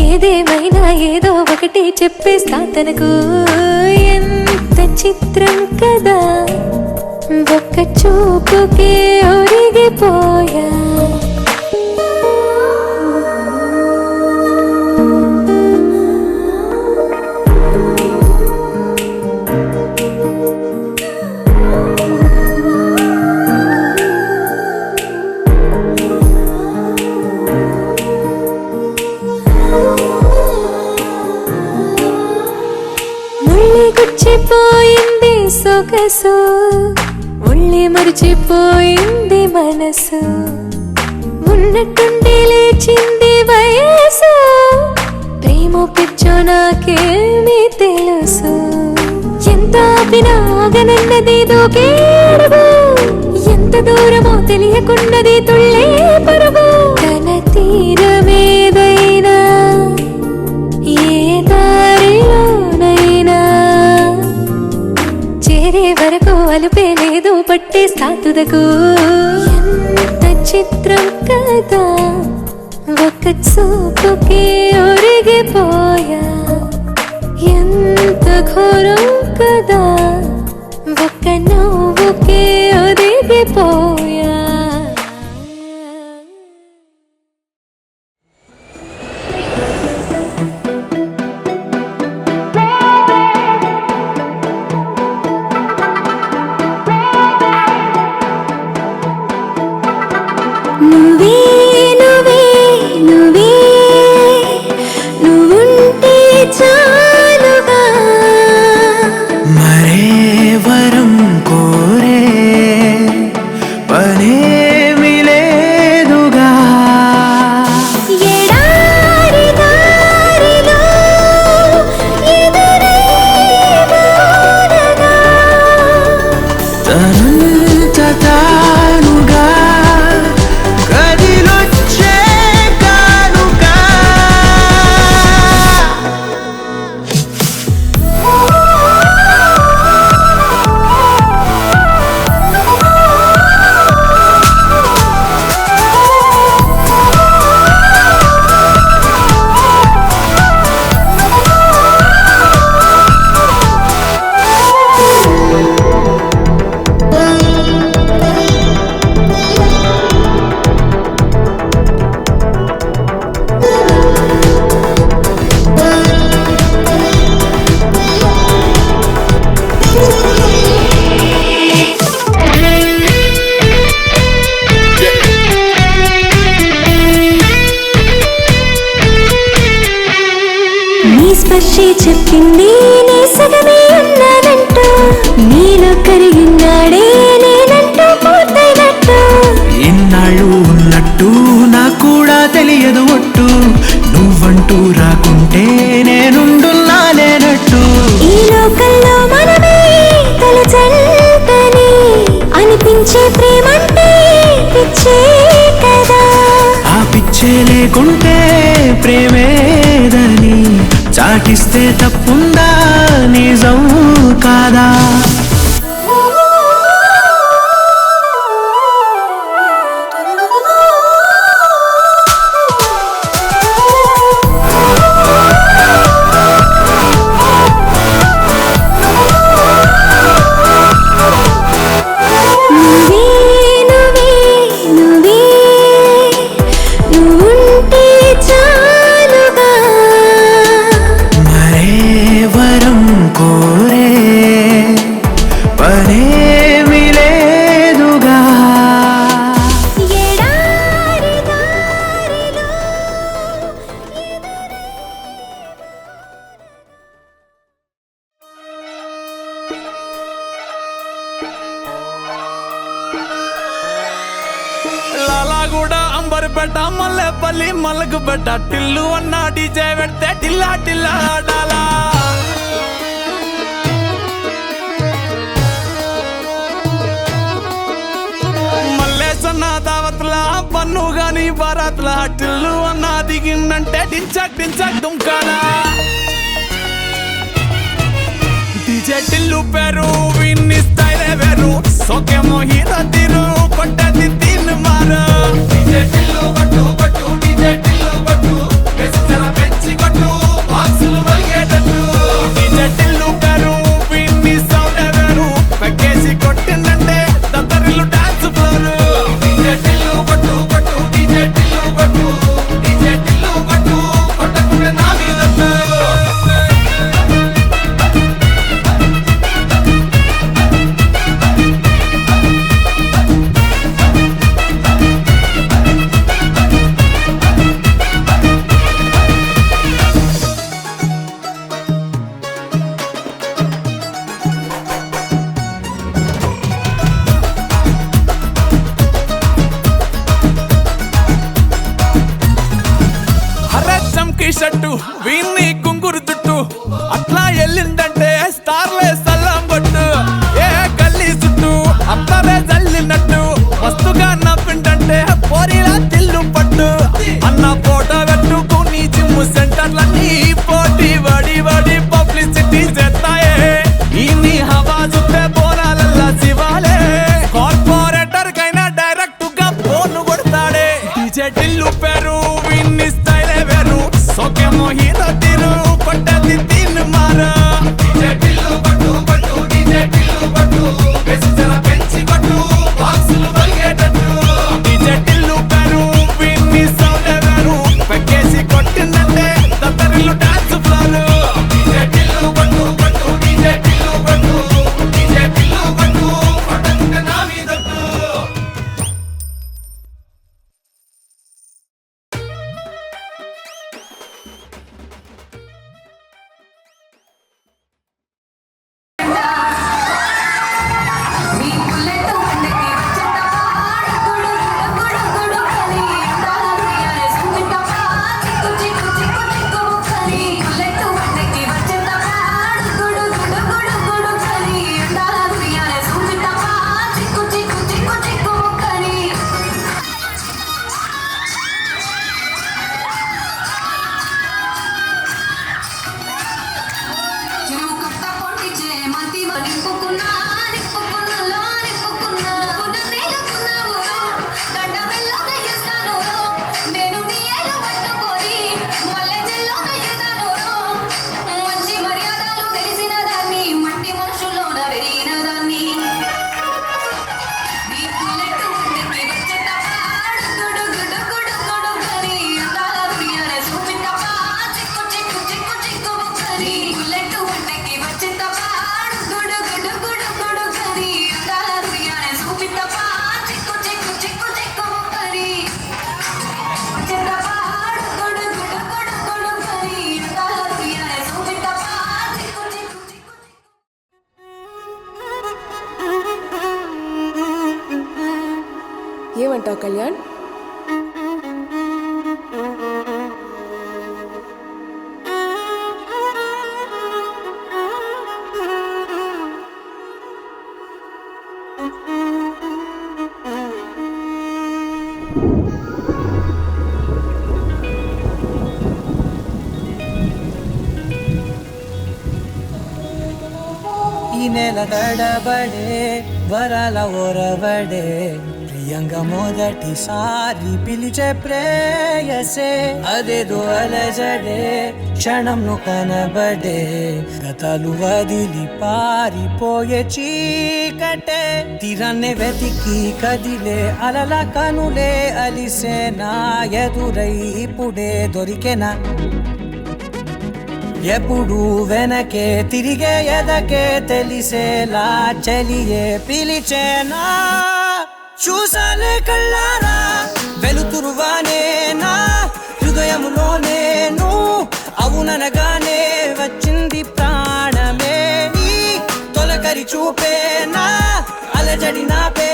ఏదేమైనా ఏదో ఒకటి చెప్పేస్తా తనకు ఎంత చిత్రం కదా ఒక్క చూపుకే ఒరిగిపోయా ముళ్ళి గుచ్చిపోయింది సొగసు ముళ్ళి మరిచిపోయింది మనసు ఉన్నట్టుండి లేచింది వయసు ప్రేమ పిచ్చో నాకేమీ తెలుసు ఎంత ఆపినా ఆగనన్నది దూకేడుగు ఎంత దూరమో తెలియకున్నది తుళ్ళే పరుగు తన తీరమేదైనా ఏ దారిలోనైనా చేరే వరకు అలుపే లేదు పట్టేస్తా తుదకు ఎంత చిత్రం కదా ఒక చూపుకే ఒరిగిపోయా ఎంత ఘోరం కదా ఒక నవ్వుకే ఒరిగిపోయా నువ్వే నువ్వే నువ్వే నువ్వుంటే చాలుగా సాక్షి చెప్పింది నే సగమే ఉన్నానంటూ నీలో కరిగినాడే నేనంటూ పూర్తయినట్టు ఎన్నాళ్ళు ఉన్నట్టు నాకు కూడా తెలియదు ఒట్టు నువ్వంటూ రాకుంటే నేనుండున్నా లేనట్టు ఈ లోకల్లో మనమే తలచల్తని అనిపించే ప్రేమంటే పిచ్చే కదా ఆ పిచ్చే లేకుంటే ప్రేమేదని చాటిస్తే తప్పుందా నిజం కాదా నువ్వే నువ్వే నువ్వే నువ్వుంటే చాలుగా మరే వరం కోరే పనేమి లేదుగా ఎడారి దారిలో లాలాగూడ అంబర్పేట మల్లెపల్లి మలకపేట టిల్లు అన్న డీజే పెడితే టిల్లా టిల్లా ఆడాలా మల్లేసన్న దావత్ల పన్ను గాని బారాత్ల టిల్లు అన్న దిగిందంటే డించక్ డించక్ దుంకాలా డీజే టిల్లు పేరు విన్ని స్టైల్ వేరు సోకేమో హీరో తీరు కొట్టది తీన్ మారు డీజే టిల్లు కొట్టు కొట్టు డీజే టిల్లు కొట్టు వెచ్చన పెంచి కొట్టు బాక్సులు వలిగేటట్టు డీజే టిల్లు పేరు విన్ని సౌండ్ వేరు పెక్కేసి కొట్టిందంటే దత్తరిల్లు డాన్స్ ఫ్లోర్ డీజే టిల్లు కొట్టు కొట్టు డీజే టిల్లు కొట్టు డీజే టిల్లు కొట్టు కొట్టకుంటే నా మీద హరే చంకీ షట్టు వీన్ని కుంగురు చుట్టు అట్లా వెళ్ళిందంటే స్టార్లే సల్లం కొట్టు ఏ గల్లీ చుట్టూ అత్తరే జల్లినట్టు మస్తుగా నవ్విందంటే పోరిలా తిల్లు పట్టు అన్న ఫోటో పెట్టుకుని జిమ్ సెంటర్లన్నీ పోటీ వడి వడి పబ్లిసిటీ చేస్తాయే ఈ నీ హవా చూస్తే బోనాలల్లా శివాలే కార్పొరేటర్ కైనా డైరెక్ట్ గా ఫోన్ కొడతాడే డీజే టిల్లు పేరు విన్ని స్టైల్ వేరు సోకేమో హీరో తీరు కొట్టది తీన్ మారు డీజే టిల్లు కొట్టు కొట్టు డీజే టిల్లు కొట్టు వెచ్చన పెంచి కొట్టు బాక్సులు వలిగేటట్టు డీజే టిల్లు పేరు విన్ని సౌండ్ వేరు పెక్కేసి కొట్టిందంటే దత్తరిల్లు డాన్స్ ఫ్లోర్ డీజే టిల్లు కొట్టు కొట్టు డీజే టిల్లు కొట్టు డీజే టిల్లు కొట్టు కొట్టకుంటే నా మీదట్టు ఏమంటావు కళ్యాణ్? ఈ నెల తడబడే వరాల ఓరబడే ప్రియంగా మొదటిసారి పిలిచే ప్రేయసే అదేదో అలజడే క్షణంలో కనబడే గతాలు వదిలి పారిపోయే చీకటే తీరాన్నే వెతికి కదిలే అలల కనులే అలిసే నా ఎదురై ఇప్పుడే దొరికెనా ఎప్పుడు వెనకే తిరిగే ఎదకే తెలిసేలా చలియే పిలిచేనా చూసాలే కళ్ళారా వెలుతురువానే నా హృదయములో నేను అవుననగానే వచ్చింది ప్రాణమే నీ తొలకరి చూపేనా అలజడి నాపే